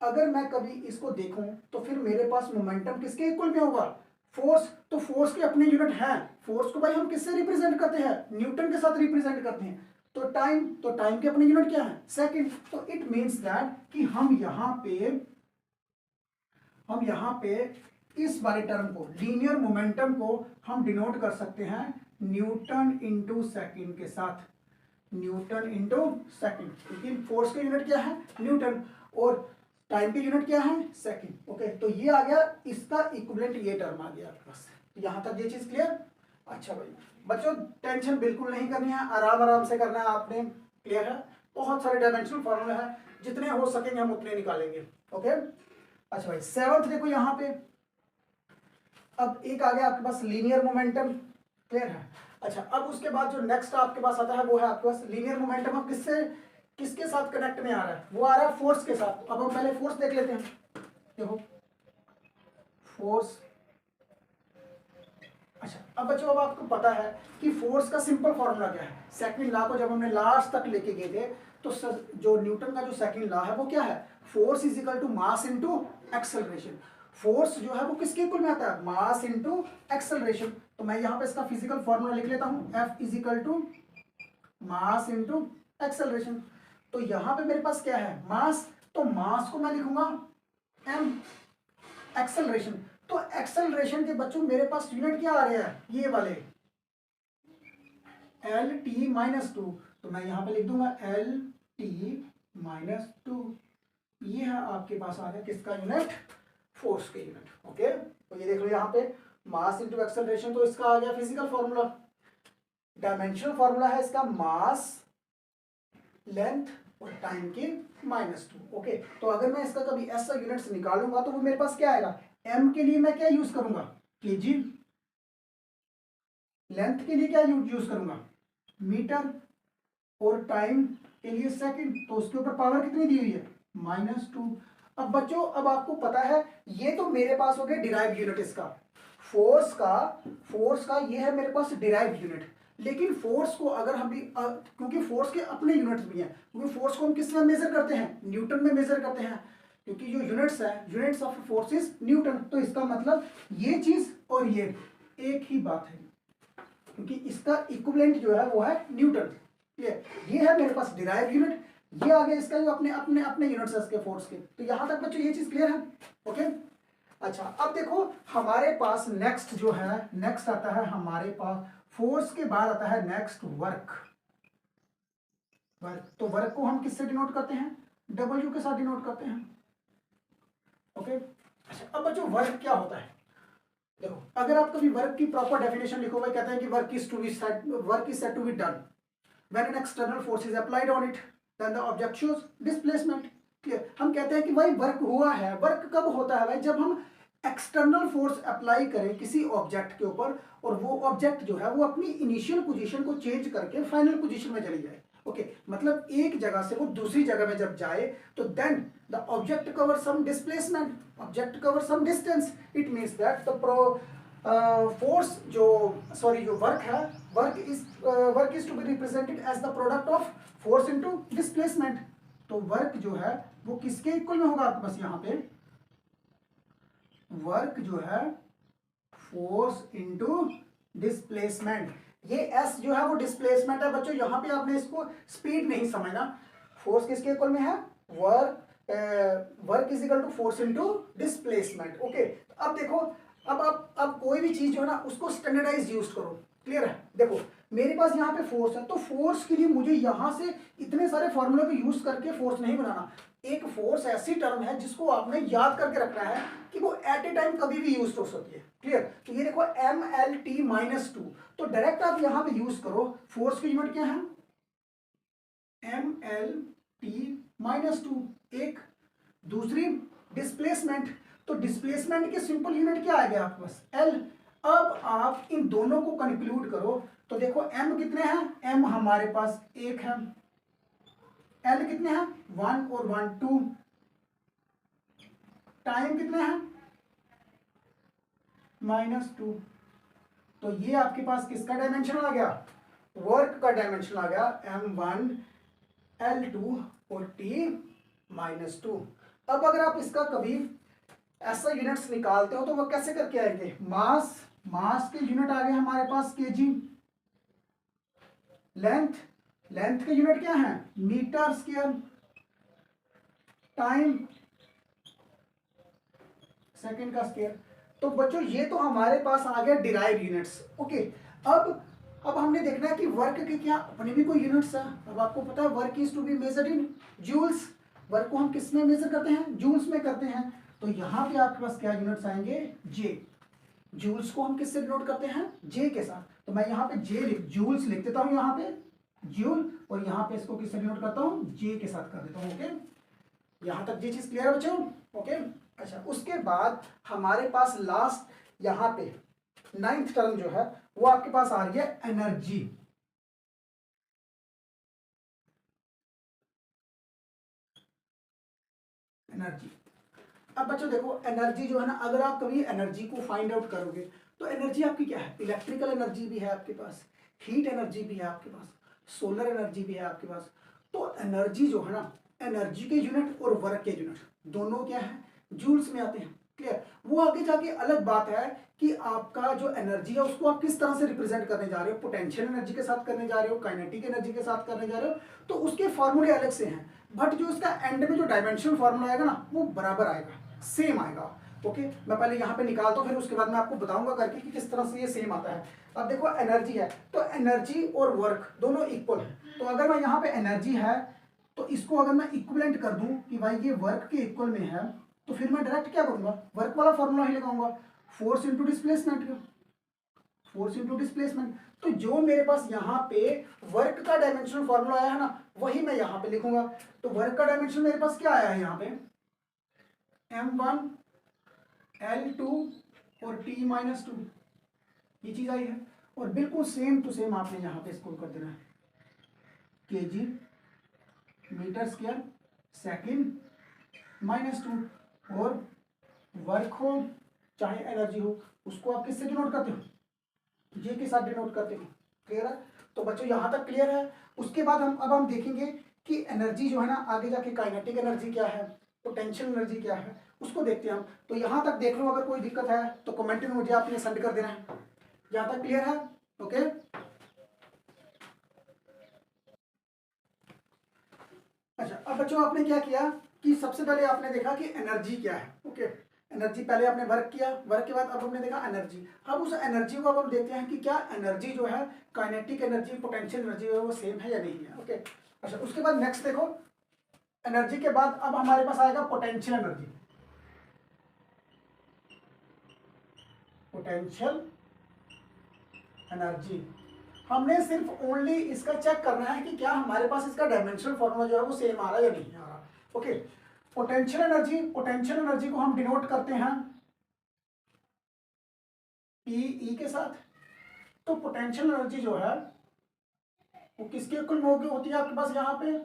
अगर मैं कभी इसको देखूं तो फिर मेरे पास मोमेंटम किसके इक्वल में होगा, फोर्स, तो फोर्स के अपने यूनिट हैं, फोर्स को भाई हम किससे रिप्रेजेंट करते हैं, न्यूटन के साथ रिप्रेजेंट करते हैं। तो टाइम के अपने यूनिट क्या है, सेकंड। तो इट मींस दैट कि हम यहाँ पे इस वाले टर्म को, लीनियर मोमेंटम को हम डिनोट कर सकते हैं न्यूटन इंटू सेकेंड के साथ, न्यूटन इंटू सेकेंड, लेकिन फोर्स का यूनिट क्या है न्यूटन और टाइम की यूनिट क्या है सेकंड। ओके, तो ये आ गया, इसका इक्विवेलेंट ये टर्म आ गया आपके पास। तो यहां तक ये चीज क्लियर? अच्छा भाई बच्चों, टेंशन बिल्कुल नहीं करनी है, आराम आराम से करना है आपने, क्लियर है? बहुत सारे डायमेंशनल फॉर्मूले हैं, जितने हो सकेंगे हम उतने निकालेंगे। ओके, अच्छा भाई, सेवंथ देखो यहाँ पे, अब एक आ गया आपके पास लीनियर मोमेंटम, क्लियर है? अच्छा, अब उसके बाद जो नेक्स्ट आपके पास आता है वो है आपके पास लीनियर मोमेंटम। अब किसके साथ कनेक्ट में आ रहा है, वो आ रहा है फोर्स के साथ। अब हम पहले फोर्स देख लेते हैं। देखो फोर्स, अच्छा अब बच्चों, अब आपको पता है कि फोर्स का सिंपल फॉर्मूला क्या है, सेकंड लॉ को जब हमने लास्ट तक लेके गए थे तो जो न्यूटन का जो सेकंड लॉ है वो क्या है, force is equal to mass into acceleration. Force जो है वो किसके इक्वल में आता है, मास इनटू एक्सेलरेशन। तो मैं यहाँ पे इसका फिजिकल फॉर्मूला लिख लेता हूँ, F is equal to mass into acceleration. तो यहां पे मेरे पास क्या है, मास, तो मास को मैं लिखूंगा m, एक्सेलरेशन, तो एक्सेलरेशन के बच्चों मेरे पास यूनिट क्या आ रहे हैं, ये वाले L t -2, तो मैं यहां पे लिख दूंगा L t -2। ये है आपके पास आ गया किसका यूनिट, फोर्स के यूनिट। ओके, तो ये देख लो यहाँ पे मास इंटू एक्सेलरेशन, तो इसका आ गया फिजिकल फॉर्मूला। डायमेंशनल फॉर्मूला है इसका मास, लेंथ और टाइम की -2। ओके, तो अगर मैं इसका कभी ऐसा यूनिट्स निकालूंगा तो वो मेरे पास क्या आएगा, एम के लिए मैं क्या यूज करूंगा, केजी, लेंथ के लिए क्या यूज करूंगा, मीटर, और टाइम के लिए सेकंड, तो उसके ऊपर पावर कितनी दी हुई है, -2। अब बच्चों, अब आपको पता है ये तो मेरे पास हो गया डिराइव यूनिट इसका, फोर्स का ये है मेरे पास डिराइव यूनिट। लेकिन फोर्स को अगर हम भी क्योंकि फोर्स के अपने यूनिट्स भी हैं, क्योंकि फोर्स को हम किस में मेजर करते हैं, न्यूटन में मेजर करते हैं, क्योंकि जो यूनिट्स है, units of force is Newton. तो इसका मतलब ये चीज और ये एक ही बात है, क्योंकि इसका इक्विवेलेंट जो है वो है न्यूटन। ये है मेरे पास डिराइव यूनिट, ये आ गया इसका जो अपने अपने अपने यूनिट्स है इसके फोर्स के। तो यहां तक बच्चों ये चीज क्लियर है। ओके, अच्छा अब देखो हमारे पास नेक्स्ट जो है, नेक्स्ट आता है हमारे पास फोर्स के बाद आता है नेक्स्ट वर्क। तो वर्क को हम किससे डिनोट करते हैं, W के साथ डिनोट करते हैं। ओके, अच्छा अब बच्चों वर्क क्या होता है, देखो अगर आप कभी वर्क की प्रॉपर डेफिनेशन लिखो, भाई कहते हैं कि work is said to be done when an external force is applied on it, then the object shows displacement। Clear, हम कहते हैं कि भाई वर्क हुआ है। वर्क कब होता है भाई, जब हम एक्सटर्नल फोर्स अप्लाई करें किसी ऑब्जेक्ट के ऊपर और वो ऑब्जेक्ट जो है वो अपनी इनिशियल पोजीशन को चेंज करके फाइनल पोजीशन में चली जाए। ओके, मतलब एक जगह से वो दूसरी जगह में जब जाए तो then the object cover some displacement, object cover some distance. It means that the force जो वर्क है, work is to be represented as the product of force into displacement. तो वर्क जो है वो किसके इक्वल में होगा आपके पास, यहाँ पे वर्क जो है फोर्स इनटू डिस्प्लेसमेंट। ये एस जो है वो डिस्प्लेसमेंट है बच्चों, यहां पे आपने इसको स्पीड नहीं समझना। फोर्स किसके इक्वल में है, work is equal to force into displacement. Okay, अब देखो अब कोई भी चीज जो है ना उसको स्टैंडर्डाइज यूज करो। क्लियर है, देखो मेरे पास यहाँ पे फोर्स है, तो फोर्स के लिए मुझे यहां से इतने सारे फॉर्मूले को यूज करके फोर्स नहीं बनाना। एक फोर्स ऐसी टर्म है जिसको आपने याद करके रखना है कि वो एट ए टाइम कभी भी यूज हो सकती है। क्लियर, तो ये देखो MLT-2, तो डायरेक्ट आप यहां पे यूज करो। फोर्स की यूनिट क्या है, MLT-2, एक। दूसरी डिस्प्लेसमेंट, तो डिस्प्लेसमेंट के सिंपल यूनिट क्या आ गया आपके पास, L। अब आप इन दोनों को कंक्लूड करो तो देखो M कितने हैं, M हमारे पास 1 है, L कितने हैं 1 और 1 2, टाइम कितने हैं -2। तो ये आपके पास किसका डायमेंशन आ गया, वर्क का डायमेंशन आ गया, M1 L2 और T-2। अब अगर आप इसका कभी ऐसा यूनिट्स निकालते हो तो वो कैसे करके आएंगे, मास के यूनिट आ गए हमारे पास केजी, लेंथ के यूनिट क्या है, मीटर स्क्वायर, टाइम सेकंड का स्क्वायर। तो बच्चों ये तो हमारे पास आ गया डिराइव यूनिट्स। ओके, अब हमने देखना है कि वर्क के क्या अपने भी कोई यूनिट्स है। अब आपको पता है work is to be measured in joules. Work को हम किस में मेजर करते हैं, जूल्स में करते हैं। तो यहाँ पे आपके पास क्या यूनिट्स आएंगे, जे। जूल्स को हम किससे डिनोट करते हैं, जे के साथ। तो मैं यहाँ पे जूल्स लिख देता हूँ यहाँ पे जूल, और यहाँ पे इसको किससे डिनोट करता हूँ, जे के साथ कर देता हूँ। ओके, यहाँ तक ये चीज क्लियर है बच्चों। ओके, अच्छा उसके बाद हमारे पास लास्ट यहाँ पे 9th टर्म जो है वो आपके पास आ रही है एनर्जी। अब बच्चों देखो एनर्जी जो है ना, अगर आप कभी एनर्जी को फाइंड आउट करोगे तो एनर्जी आपकी क्या है, इलेक्ट्रिकल एनर्जी भी है आपके पास, हीट एनर्जी भी है आपके पास, सोलर एनर्जी भी है आपके पास। तो एनर्जी जो है ना, एनर्जी के यूनिट और वर्क के यूनिट दोनों क्या है, जूल्स में आते हैं। क्लियर, वो आगे जाके अलग बात है कि आपका जो एनर्जी है उसको आप किस तरह से रिप्रेजेंट करने जा रहे हो, पोटेंशियल एनर्जी के साथ करने जा रहे हो, काइनेटिक एनर्जी के साथ करने जा रहे हो, तो उसके फॉर्मूले अलग से हैं। बट जो इसका एंड में जो डायमेंशनल फॉर्मूला आएगा ना वो बराबर आएगा, सेम आएगा। ओके, मैं पहले यहाँ पे निकालता हूँ, फिर उसके बाद मैं आपको बताऊंगा करके कि किस तरह से ये सेम आता है। अब देखो एनर्जी है, तो एनर्जी और वर्क दोनों इक्वल है। तो अगर मैं यहाँ पे एनर्जी है तो इसको अगर मैं इक्विवेलेंट कर दूं कि भाई ये वर्क के इक्वल में है, तो फिर मैं डायरेक्ट क्या करूंगा, वर्क वाला फॉर्मूला ही लगाऊंगा, फोर्स इंटू डिस्प्लेसमेंट का, फोर्स इंटू डिस्प्लेसमेंट। तो जो मेरे पास यहाँ पे वर्क का डायमेंशनल फॉर्मूला आया है ना, वही मैं यहाँ पे लिखूंगा। तो वर्क का डायमेंशन मेरे पास क्या आया है यहाँ पे, m1 L2 और T-2, ये चीज आई है। और बिल्कुल सेम टू सेम आपने यहाँ पे स्कोर कर देना है, kg मीटर स्क्वायर सेकेंड -2। और वर्क हो चाहे एनर्जी हो, उसको आप किससे डिनोट करते हो, जे के साथ डिनोट करते हो। क्लियर है? तो बच्चों यहाँ तक क्लियर है। उसके बाद हम देखेंगे कि एनर्जी जो है ना, आगे जाके काइनेटिक एनर्जी क्या है, पोटेंशियल एनर्जी क्या है, उसको देखते हैं हम। तो यहाँ तक देख लो, अगर कोई दिक्कत है तो कमेंट में मुझे आपने सेंड कर देना है। यहाँ तक क्लियर है? ओके। अच्छा, अब बच्चों आपने क्या किया कि सबसे पहले आपने देखा कि एनर्जी क्या है। ओके, एनर्जी पहले आपने वर्क किया, वर्क के बाद अब हमने देखा एनर्जी। अब उस एनर्जी को अब हम देखते हैं कि क्या एनर्जी जो है, काइनेटिक एनर्जी पोटेंशियल एनर्जी है, वो सेम है या नहीं है। ओके, अच्छा, उसके बाद नेक्स्ट देखो, एनर्जी के बाद अब हमारे पास आएगा पोटेंशियल एनर्जी। पोटेंशियल एनर्जी हमने सिर्फ ओनली इसका चेक करना है कि क्या हमारे पास इसका डायमेंशनल फॉर्मूला जो है वो सेम आ रहा है या नहीं आ रहा। ओके, पोटेंशियल एनर्जी को हम डिनोट करते हैं पीई के साथ। तो पोटेंशियल एनर्जी जो है वो किसके इक्वल होती है आपके पास यहाँ पे,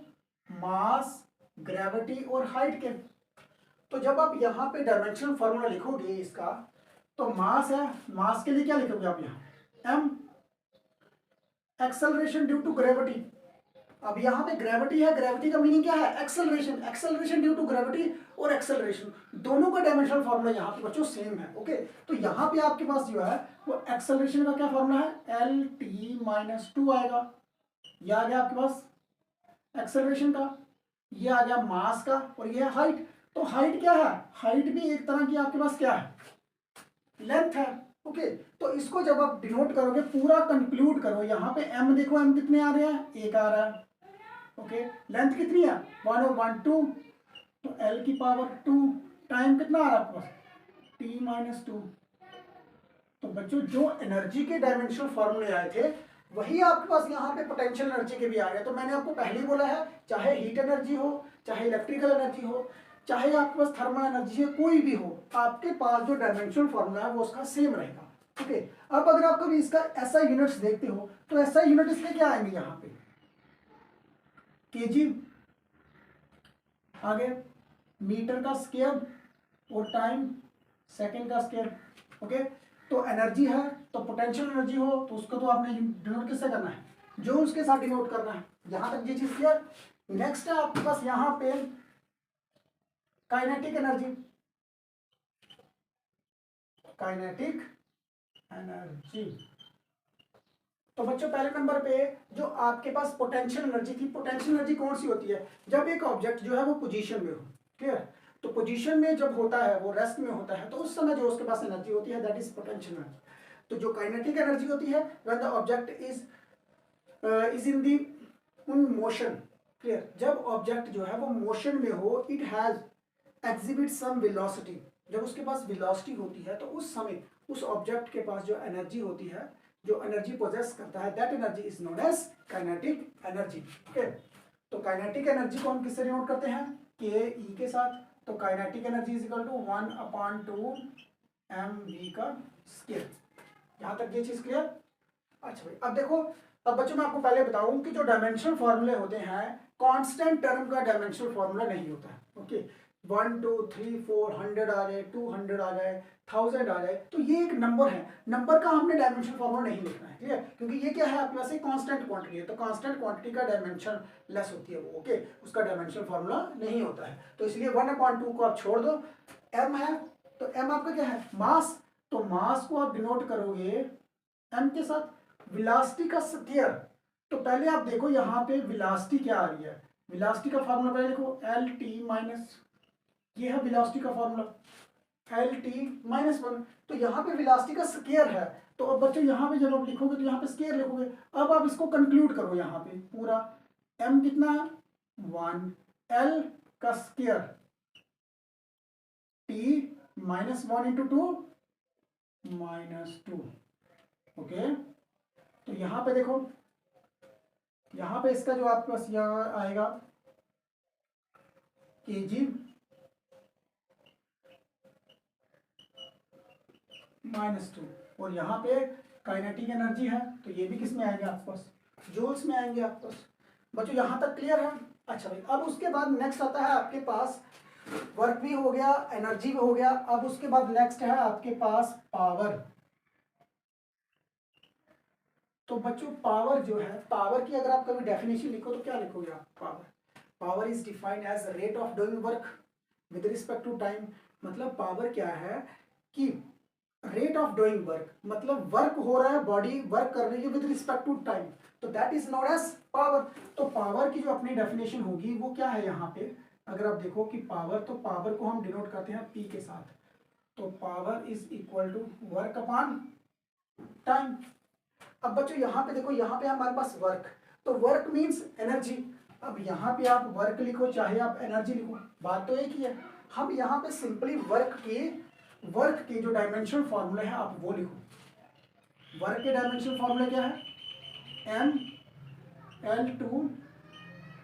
मास, ग्रेविटी और हाइट के। तो जब आप यहाँ पे डायमेंशनल फॉर्मूला लिखोगे इसका, तो मास है, मास के लिए क्या लिखोगे आप यहाँ, m, acceleration due to gravity. अब यहाँ पे ग्रेविटी है, ग्रेविटी का मीनिंग क्या है, acceleration, acceleration due to gravity और एक्सेलरेशन दोनों का डायमेंशनल फॉर्मूला यहाँ पे बच्चों सेम है। ओके, तो यहाँ पे आपके पास जो है वो एक्सेलरेशन का क्या फॉर्मूला है, L-T-2 आएगा। ये आ गया आपके पास एक्सेलरेशन का, ये आ गया मास का, और ये है हाइट। तो हाइट क्या है, हाइट भी एक तरह की आपके पास क्या है, लेंथ है। ओके, तो इसको जब आप डिनोट करोगे, पूरा कंक्लूड करो, यहाँ पे m देखो, m कितने आ रहे हैं, एक आ रहा है। ओके, लेंथ कितनी है, 1/2, तो l की पावर 2, टाइम कितना आ रहा है आपके पास, T-2। तो बच्चों जो एनर्जी के डायमेंशनल फॉर्मूले आए थे, वही आपके पास यहाँ पे पोटेंशियल एनर्जी के भी आ गए। तो मैंने आपको पहले ही बोला है, चाहे हीट एनर्जी हो, चाहे इलेक्ट्रिकल एनर्जी हो, चाहे आपके पास थर्मल एनर्जी है, कोई भी हो, आपके पास जो डायमेंशनल फॉर्मूला है वो उसका सेम रहेगा। ओके, अब अगर आप कभी इसका SI यूनिट्स देखते हो, तो SI यूनिट इसके क्या आएंगे, यहाँ पे kg, आगे मीटर का स्क्वायर, और टाइम सेकेंड का स्क्वायर। ओके, तो एनर्जी है तो पोटेंशियल एनर्जी हो तो उसको तो आपने डिनोट किससे करना है, जो उसके साथ डिनोट करना है। यहां तक ये चीज क्लियर। नेक्स्ट है आपके पास यहां पे काइनेटिक एनर्जी। काइनेटिक एनर्जी, तो बच्चों पहले नंबर पे जो आपके पास पोटेंशियल एनर्जी थी, पोटेंशियल एनर्जी कौन सी होती है, जब एक ऑब्जेक्ट जो है वो पोजीशन में हो। क्लियर? तो पोजीशन में जब होता है, वो रेस्ट में होता है, तो उस समय जो उसके पास एनर्जी होती है, दैट इज पोटेंशियल एनर्जी। तो जो काइनेटिक एनर्जी होती है, when the object is in the motion. Clear? जब ऑब्जेक्ट जो है वो मोशन में हो, it has exhibit some velocity, जब उसके पास वेलोसिटी होती है, तो उस समय उस ऑब्जेक्ट के पास जो एनर्जी होती है, जो एनर्जी पोजेस करता है, that energy is known as kinetic energy. Okay, तो काइनेटिक एनर्जी को हम किससे डिनोट करते हैं, के ई के साथ। तो kinetic energy is equal to 1/2 mv का स्क्वायर। यहां तक ये चीज क्लियर। अच्छा भाई, अब देखो, अब बच्चों मैं आपको पहले बताऊं कि जो डायमेंशनल फॉर्मूले होते हैं, कांस्टेंट टर्म का डायमेंशनल फॉर्मूला नहीं होता है। ओके, 1 2 3 4 100 आ जाए, 200 आ जाए, 1000 आ जाए, तो ये एक नंबर है, नंबर का हमने डायमेंशनल फॉर्मूला नहीं लिखना है। क्लियर? क्योंकि ये क्या है आपके पास, एक कांस्टेंट क्वांटिटी है, तो कांस्टेंट क्वांटिटी का डायमेंशन लेस होती है वो। ओके, उसका डायमेंशनल फॉर्मूला नहीं होता है, तो इसलिए 1/2 को आप छोड़ दो। m है, तो m आपका क्या है, मास। तो मास को आप डिनोट करोगे m के साथ। वेलोसिटी का स्क्वायर, तो पहले आप देखो यहाँ पे वेलोसिटी क्या आ रही है, वेलोसिटी का फॉर्मूला पहले देखो, LT-, ये है वेलोसिटी का फॉर्मूला, LT-1। तो यहाँ पे वेलोसिटी का स्क्वायर है, तो अब बच्चों यहाँ पे जब आप लिखोगे तो यहाँ पे स्क्वायर लिखोगे। अब आप इसको कंक्लूड करो, यहाँ पे पूरा m कितना, 1 L का स्क्वायर t -1 इंटू 2 -2। ओके, तो यहां पे देखो, यहां पे इसका जो आपके पास यह आएगा kg -2, और यहाँ पे काइनेटिक एनर्जी है, तो ये भी किस में आएंगे आपके पास, जूल्स में आएंगे आपके पास। बच्चों यहाँ तक क्लियर है? अच्छा भाई, अब उसके बाद नेक्स्ट आता है आपके पास, वर्क भी हो गया, एनर्जी भी हो गया, अब उसके बाद नेक्स्ट है आपके पास पावर। तो बच्चों पावर जो है, पावर की अगर आप कभी डेफिनेशन लिखो तो क्या लिखोगे आप? Power is defined as rate of doing work with respect to time. मतलब पावर क्या है कि रेट ऑफ डूइंग वर्क, मतलब वर्क हो रहा है, बॉडी वर्क कर रही है विद रिस्पेक्ट टू टाइम, तो that is known as power. तो पावर की जो अपनी डेफिनेशन होगी वो क्या है यहाँ पे, अगर आप देखो कि पावर, तो पावर को हम डिनोट करते हैं P के साथ। तो power is equal to work upon time. अब बच्चों यहाँ पे देखो, यहाँ पे हमारे पास वर्क, तो वर्क मीन्स एनर्जी। अब यहाँ पे आप वर्क लिखो चाहे आप एनर्जी लिखो, बात तो एक ही है। हम यहाँ पे सिंपली वर्क के जो डायमेंशनल फॉर्मूले हैं आप वो लिखो। वर्क के डायमेंशनल फॉर्मूले क्या है?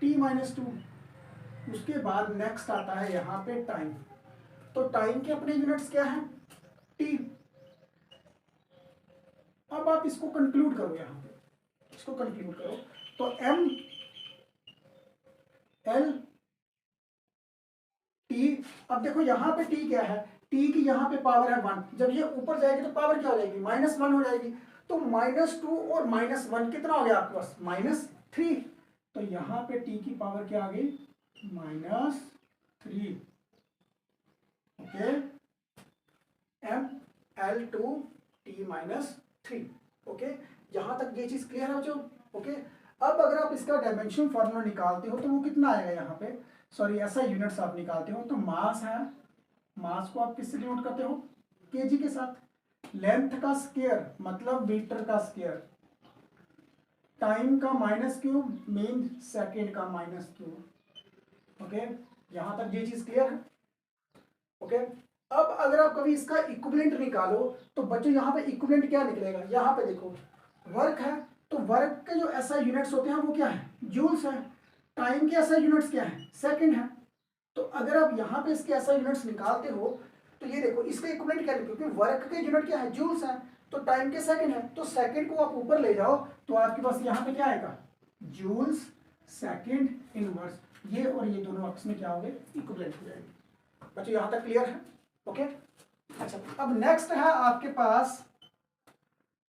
mL/2t-2। उसके बाद नेक्स्ट आता है यहाँ पे टाइम। तो टाइम के अपने यूनिट्स क्या है? t। अब आप इसको कंक्लूड करो, यहाँ पे इसको कंक्लूड करो, तो mL/t। अब देखो यहाँ पे t क्या है, t की यहाँ पे पावर है 1, जब ये ऊपर जाएगी तो पावर क्या हो जाएगी? -1 हो जाएगी। तो -2 और -1 कितना हो गया आपके पास? -3। तो यहाँ पे t की पावर क्या आ गई? -3। Okay, mL/2t-3। ओके, यहां तक ये चीज क्लियर है बच्चों? ओके, अब अगर आप इसका डायमेंशन फॉर्मूला निकालते हो तो वो कितना आएगा यहाँ पे, सॉरी ऐसा यूनिट्स आप निकालते हो तो मास है, मास को आप किससे डिनोट करते हो? केजी के साथ। लेंथ का स्क्वायर मतलब मीटर का स्क्वायर। टाइम का -क्यूब मीन सेकेंड का -क्यूब। ओके, यहां तक ये चीज क्लियर है? ओके, अब अगर आप कभी इसका इक्विवेलेंट निकालो तो बच्चों यहाँ पे इक्विवेलेंट क्या निकलेगा? यहाँ पे देखो, वर्क है, तो वर्क के जो ऐसा यूनिट्स होते हैं वो क्या है? जूल्स है। टाइम के ऐसा यूनिट्स क्या है? सेकंड है। तो अगर आप यहाँ पे इसके ऐसा यूनिट्स निकालते हो तो ये देखो, इसका इक्विवेलेंट क्या निकले, क्योंकि वर्क के यूनिट क्या है? जूल्स है, तो टाइम के सेकंड है, तो सेकंड को आप ऊपर ले जाओ तो आपके पास यहाँ पे क्या आएगा? Joules second inverse. ये और ये दोनों आपस में क्या हो गए? इक्विवेलेंट हो जाएंगे। बच्चों यहाँ तक क्लियर है? ओके, अच्छा, अब नेक्स्ट है आपके पास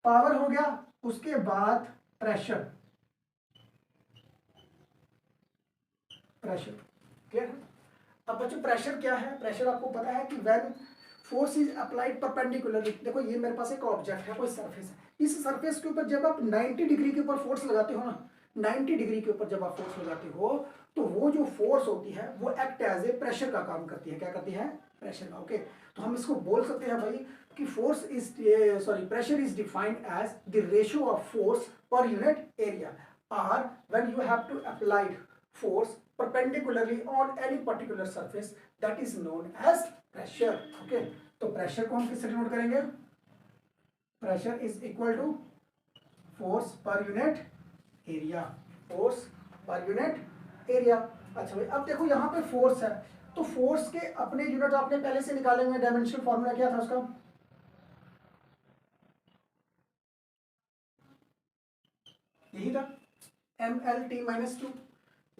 पावर हो गया, उसके बाद प्रेशर। प्रेशर क्लियर है? अब बच्चों प्रेशर क्या है? प्रेशर आपको पता है कि when force is applied perpendicularly. देखो ये मेरे पास एक ऑब्जेक्ट है, कोई सरफेस है, इस सरफेस के ऊपर जब आप 90 डिग्री के ऊपर फोर्स लगाते हो ना, 90 डिग्री के ऊपर जब आप फोर्स लगाते हो तो वो जो फोर्स होती है वो एक्ट एज ए प्रेशर का काम करती है। क्या करती है? प्रेशर का। ओके, तो हम इसको बोल सकते हैं भाई कि force is sorry pressure is defined as the ratio of force पर यूनिट एरिया, और when you have to applied force perpendicularly on any particular surface, that is known as pressure. Okay, तो प्रेशर को हम किससे denote करेंगे? Pressure is equal to force पर unit area. Force पर unit area. अच्छा भाई, अब देखो यहाँ पे फोर्स है, तो फोर्स के अपने यूनिट आपने पहले से निकाले हुए, डायमेंशनल फॉर्मूला क्या था उसका? यही था, mL/t-2।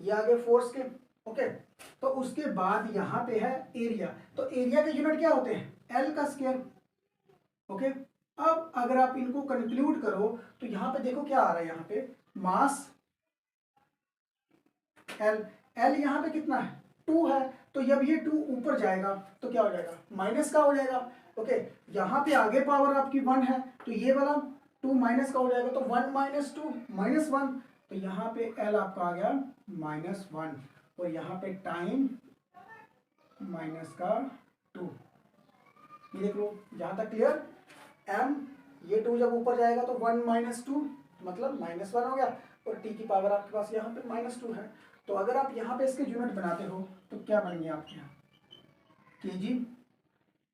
ये आगे फोर्स के। ओके, तो उसके बाद यहाँ पे है एरिया, तो एरिया के यूनिट क्या होते हैं? एल का स्क्वायर। ओके, अब अगर आप इनको कंक्लूड करो तो यहाँ पे देखो क्या आ रहा है, यहाँ पे मास एल, एल यहाँ पे कितना है? 2 है, तो जब ये 2 ऊपर जाएगा तो क्या हो जाएगा? माइनस का हो जाएगा। ओके, यहाँ पे आगे पावर आपकी 1 है, तो ये वाला 2 माइनस का हो जाएगा, तो 1 - 2 -1, तो यहाँ पे एल आपका आ गया -1, और यहाँ पे टाइम -2। ये देख लो, यहाँ तक क्लियर? एम, ये 2 जब ऊपर जाएगा तो 1 - 2 मतलब -1 हो गया, और टी की पावर आपके पास यहाँ पे -2 है, तो तो अगर आप यहाँ पे इसके यूनिट बनाते हो तो क्या बनेंगे आपके यहाँ, केजी,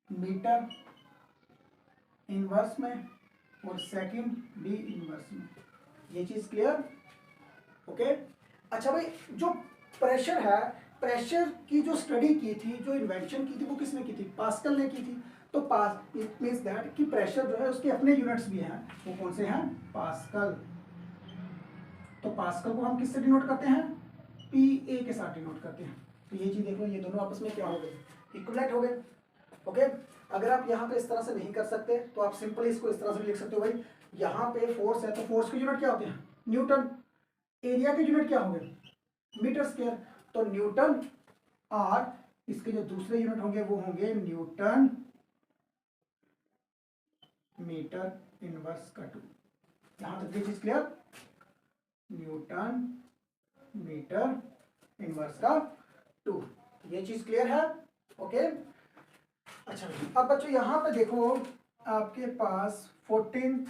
मीटर इनवर्स में और सेकंड भी इनवर्स में। ये चीज क्लियर? ओके। अच्छा भाई, जो प्रेशर है, प्रेशर की जो स्टडी की थी, जो इन्वेंशन की थी, वो किसने की थी? पास्कल ने की थी। तो पास इट मीन्स दैट कि प्रेशर जो है उसके अपने यूनिट्स भी हैं। वो कौन से हैं? पास्कल। तो पास्कल को हम किससे डिनोट करते हैं? पी ए के साथ डिनोट करते हैं। तो ये चीज देखो, ये दोनों आपस में क्या हो गए? इक्विवेलेंट हो गए। ओके। अगर आप यहाँ पे इस तरह से नहीं कर सकते तो आप सिंपली इसको इस तरह से भी लिख सकते हो भाई, यहाँ पे फोर्स है तो फोर्स के यूनिट क्या होते हैं? न्यूटन। एरिया के यूनिट क्या होंगे? Metre square. तो न्यूटन और इसके जो दूसरे यूनिट होंगे वो होंगे न्यूटन मीटर इनवर्स का 2। यहां तक ये चीज क्लियर? न्यूटन मीटर इनवर्स का 2, ये चीज क्लियर है? ओके। अच्छा, अब बच्चों यहाँ पे देखो, आपके पास 14th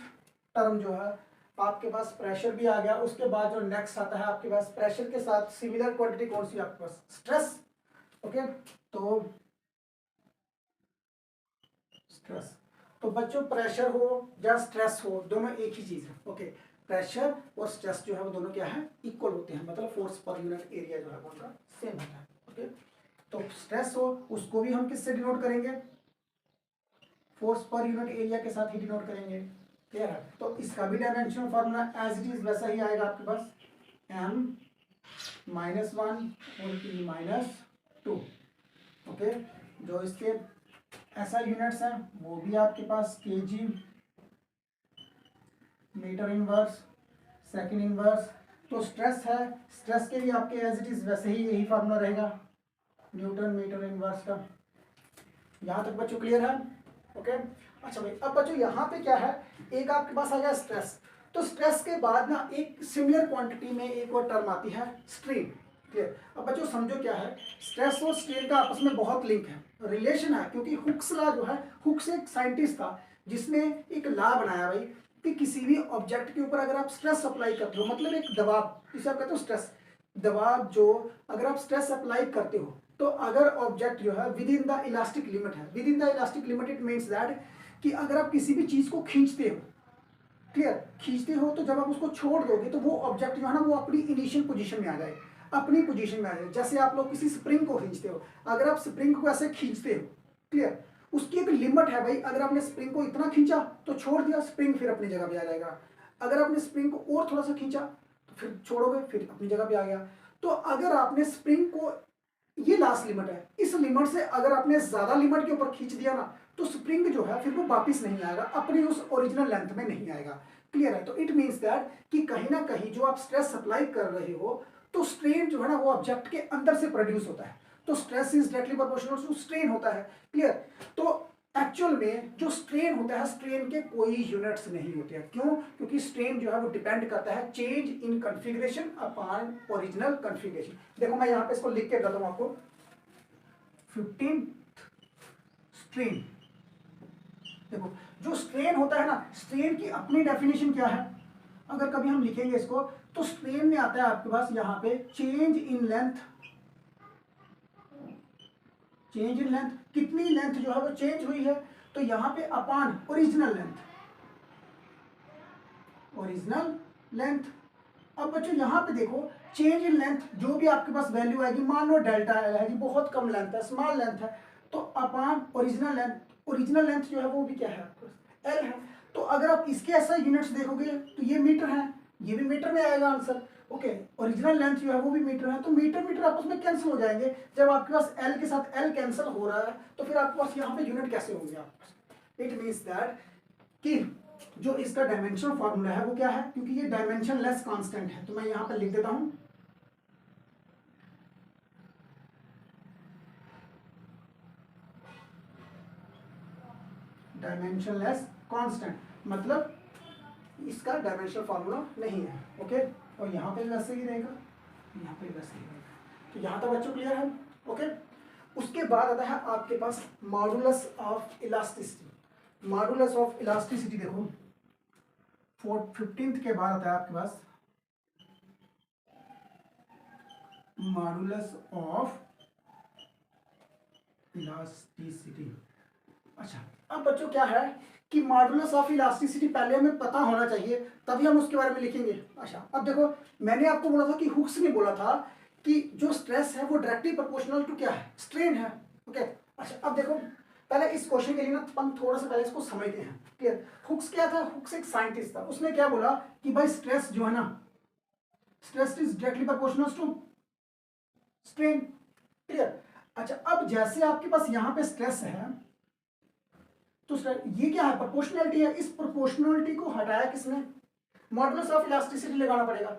टर्म जो है, आपके पास प्रेशर भी आ गया। उसके बाद जो नेक्स्ट आता है आपके पास प्रेशर के साथ सिमिलर क्वांटिटी कौन सी आपके पास? स्ट्रेस। ओके। तो स्ट्रेस, तो बच्चों प्रेशर हो या स्ट्रेस हो, दोनों एक ही चीज है। ओके। प्रेशर और स्ट्रेस जो है वो दोनों क्या है? इक्वल होते हैं, मतलब फोर्स पर यूनिट एरिया जो है वो उनका सेम होता है। ओके। तो स्ट्रेस हो उसको भी हम किससे डिनोट करेंगे? फोर्स पर यूनिट एरिया के साथ ही डिनोट करेंगे। क्लियर है? तो इसका भी dimensional formula as it is वैसा ही आएगा आपके पास, m-1 और p-2। ओके। जो इसके ऐसा यूनिट्स हैं वो भी आपके पास KG, metre inverse, second inverse. तो स्ट्रेस है, स्ट्रेस के भी आपके एज इट इज वैसे ही यही फार्मूला रहेगा, न्यूटन मीटर इनवर्स का। यहां तक बच्चों क्लियर है? ओके। अच्छा भाई, अब बच्चों यहाँ पे क्या है, एक आपके पास आ गया स्ट्रेस। तो स्ट्रेस के बाद ना एक सिमिलर क्वांटिटी में एक और टर्म आती है, स्ट्रेन। क्लियर? अब बच्चों समझो क्या है, स्ट्रेस और स्ट्रेन का आपस में बहुत लिंक है, रिलेशन है। क्योंकि हुक्स लॉ जो है, हुक्स एक साइंटिस्ट था जिसने एक लॉ बनाया भाई कि किसी भी ऑब्जेक्ट के ऊपर अगर आप स्ट्रेस अप्लाई करते हो, मतलब एक दबाव, जिसे आप कहते हो स्ट्रेस, दबाव जो अगर आप स्ट्रेस अप्लाई करते हो, तो अगर ऑब्जेक्ट जो है within the elastic limit है, within the elastic limit it means that कि अगर आप किसी भी चीज को खींचते हो, क्लियर, खींचते हो, तो जब आप उसको छोड़ दोगे तो वो ऑब्जेक्ट जो है ना वो अपनी इनिशियल पोजीशन में आ जाए, अपनी पोजीशन में आ जाए। जैसे आप लोग किसी स्प्रिंग को खींचते हो, अगर आप स्प्रिंग को ऐसे खींचते हो, क्लियर, उसकी एक लिमिट है भाई। अगर आपने स्प्रिंग को इतना खींचा तो छोड़ दिया, स्प्रिंग फिर अपनी जगह पे आ जाएगा। अगर आपने स्प्रिंग को और थोड़ा सा खींचा तो फिर छोड़ोगे, फिर अपनी जगह पे आ गया। तो अगर आपने स्प्रिंग को, ये लास्ट लिमिट है, इस लिमिट से अगर आपने ज्यादा लिमिट के ऊपर खींच दिया ना तो स्प्रिंग जो है फिर वो वापस नहीं आएगा, अपनी उस ओरिजिनल लेंथ में नहीं आएगा। क्लियर है? तो इट मीन्स दैट कि कहीं ना कहीं जो आप स्ट्रेस अप्लाई कर रहे हो तो स्ट्रेन जो है ना वो ऑब्जेक्ट के अंदर से प्रोड्यूस होता है। तो stress is directly proportional to strain होता है। क्लियर? तो एक्चुअल में जो स्ट्रेन होता है, स्ट्रेन के कोई यूनिट्स नहीं होते हैं। क्यों? क्योंकि स्ट्रेन जो है वो डिपेंड करता है change in configuration upon original configuration. देखो मैं यहाँ पे इसको लिख के बताता हूँ आपको, 15 स्ट्रेन। देखो जो स्ट्रेन होता है ना, स्ट्रेन की अपनी डेफिनेशन क्या है, अगर कभी हम लिखेंगे इसको तो स्ट्रेन में आता है आपके पास यहाँ पे change in length, change in length, कितनी लेंथ जो है वो चेंज हुई है, तो यहाँ पे अपान ओरिजिनल लेंथ, ओरिजिनल लेंथ। अब बच्चों यहाँ पे देखो चेंज इन लेंथ, जो भी आपके पास वैल्यू आएगी, मान लो डेल्टा है जी, बहुत कम लेंथ है, स्मॉल लेंथ है, तो अपान ओरिजिनल लेंथ, ओरिजिनल लेंथ जो है वो भी क्या है आपके पास? एल है। तो अगर आप इसके ऐसा यूनिट्स देखोगे तो ये मीटर है, ये भी मीटर में आएगा आंसर। ओके, ओरिजिनल लेंथ जो है वो भी मीटर है, तो मीटर मीटर आपस में कैंसिल हो जाएंगे। जब आपके पास एल के साथ एल कैंसिल हो रहा है तो फिर आपके पास यहाँ पे यूनिट कैसे होंगे आपके पास? इट मीन्स दैट कि जो इसका डायमेंशन फॉर्मूला है वो क्या है, क्योंकि ये डायमेंशन लेस कांस्टेंट है, तो मैं यहां पर लिख देता हूं डायमेंशन लेस कांस्टेंट, मतलब इसका डायमेंशनल फार्मूला नहीं है। ओके, और यहाँ पे वैसे ही रहेगा, यहाँ पे वैसे ही रहेगा। तो यहाँ तक बच्चों क्लियर है? ओके। उसके बाद आता है आपके पास modulus of elasticity. Modulus of elasticity देखो 15th के बाद आता है आपके पास मॉडुलस ऑफ इलास्टिसिटी। अच्छा, अब बच्चों क्या है कि मॉडुलस ऑफ इलास्टिसिटी पहले हमें पता होना चाहिए, तभी हम उसके बारे में लिखेंगे। अच्छा, अब देखो मैंने आपको बोला था कि हुक्स ने बोला था कि जो स्ट्रेस है वो डायरेक्टली प्रोपोर्शनल टू क्या है, स्ट्रेन है। ओके, अच्छा अब देखो पहले इस क्वेश्चन के लिए ना हम थोड़ा सा पहले इसको समझते हैं। क्लियर? हुक्स क्या था? हुक्स एक साइंटिस्ट था, उसने क्या बोला कि भाई स्ट्रेस जो है ना, stress is directly proportional to strain. Clear? अच्छा, अब जैसे आपके पास यहाँ पे स्ट्रेस है तो ये क्या है, प्रोपोर्शनलिटी है। इस प्रोपोर्शनलिटी को हटाया किसने? मॉडुलस ऑफ इलास्टिसिटी लगाना पड़ेगा।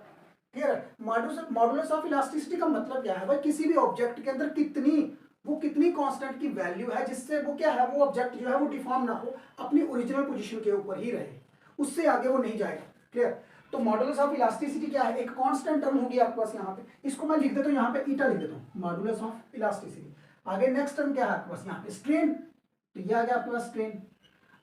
क्लियर है? मॉडुलस ऑफ इलास्टिसिटी का मतलब क्या है भाई, किसी भी ऑब्जेक्ट के अंदर कितनी कांस्टेंट की वैल्यू है जिससे वो क्या है, वो ऑब्जेक्ट जो है वो डिफॉर्म ना हो, अपनी ओरिजिनल पोजीशन के ऊपर ही रहे, उससे आगे वो नहीं जाएगा। क्लियर? तो मॉडुलस ऑफ इलास्टिसिटी क्या है, एक कांस्टेंट टर्म होगी आपके पास यहाँ पे, इसको मैं लिख देता हूँ यहाँ पे ईटा लिख देता हूँ, मॉडुलस ऑफ इलास्टिसिटी। आगे नेक्स्ट टर्म क्या है आपके पास यहाँ पे, स्ट्रेन। तो ये आ गया आपके पास स्ट्रेन।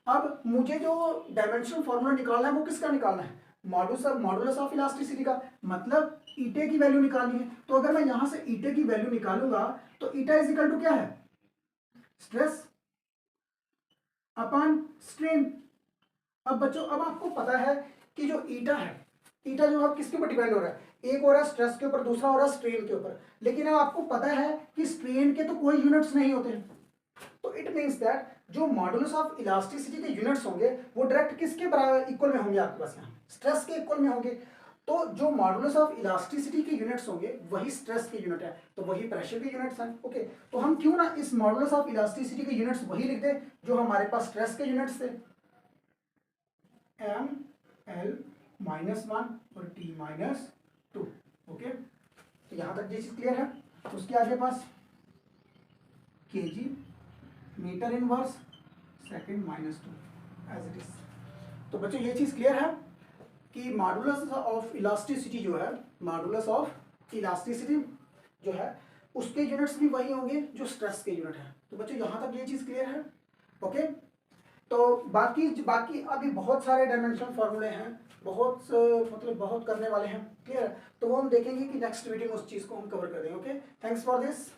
अब मुझे जो डायमेंशनल फॉर्मूला निकालना है वो किसका निकालना है, मॉडुलस ऑफ इलास्टिसिटी का, मतलब ईटे की वैल्यू निकालनी है। तो अगर मैं यहां से ईटे की वैल्यू निकालूंगा तो ईटा इज इक्वल टू क्या है, स्ट्रेस अपॉन स्ट्रेन। अब बच्चों अब आपको पता है कि जो ईटा है, ईटा जो है किसके ऊपर डिपेंड हो रहा है, एक हो रहा है स्ट्रेस के ऊपर, दूसरा हो रहा है स्ट्रेन के ऊपर। लेकिन अब आपको पता है कि स्ट्रेन के तो कोई यूनिट्स नहीं होते हैं, तो इट मींस दैट जो मॉडुलस ऑफ इलास्टिसिटी के यूनिट्स होंगे वो डायरेक्ट किसके बराबर इक्वल में होंगे आपके पास, यहाँ स्ट्रेस के इक्वल में होंगे। तो जो मॉडुलस ऑफ इलास्टिसिटी के यूनिट्स होंगे वही स्ट्रेस के यूनिट है, तो वही प्रेशर के यूनिट्स हैं। ओके, तो हम क्यों ना इस मॉडुलस ऑफ इलास्टिसिटी के यूनिट्स वही लिख दें जो हमारे पास स्ट्रेस के यूनिट्स थे, एम एल -1 और टी -2। ओके, तो यहां तक ये चीज क्लियर है। उसके आगे पास KG metre inverse second -2 as it is. तो बच्चों ये चीज क्लियर है कि मॉडुलस ऑफ इलास्टिसिटी जो है, मॉडुलस ऑफ इलास्टिसिटी जो है उसके यूनिट्स भी वही होंगे जो स्ट्रेस के यूनिट है। तो बच्चों यहां तक ये चीज क्लियर है। ओके, तो बाकी बाकी अभी बहुत सारे डायमेंशनल फॉर्मूले हैं, मतलब बहुत करने वाले हैं। क्लियर है? तो वो हम देखेंगे कि नेक्स्ट वीडियो में उस चीज को हम कवर कर देंगे। Okay, thanks for this.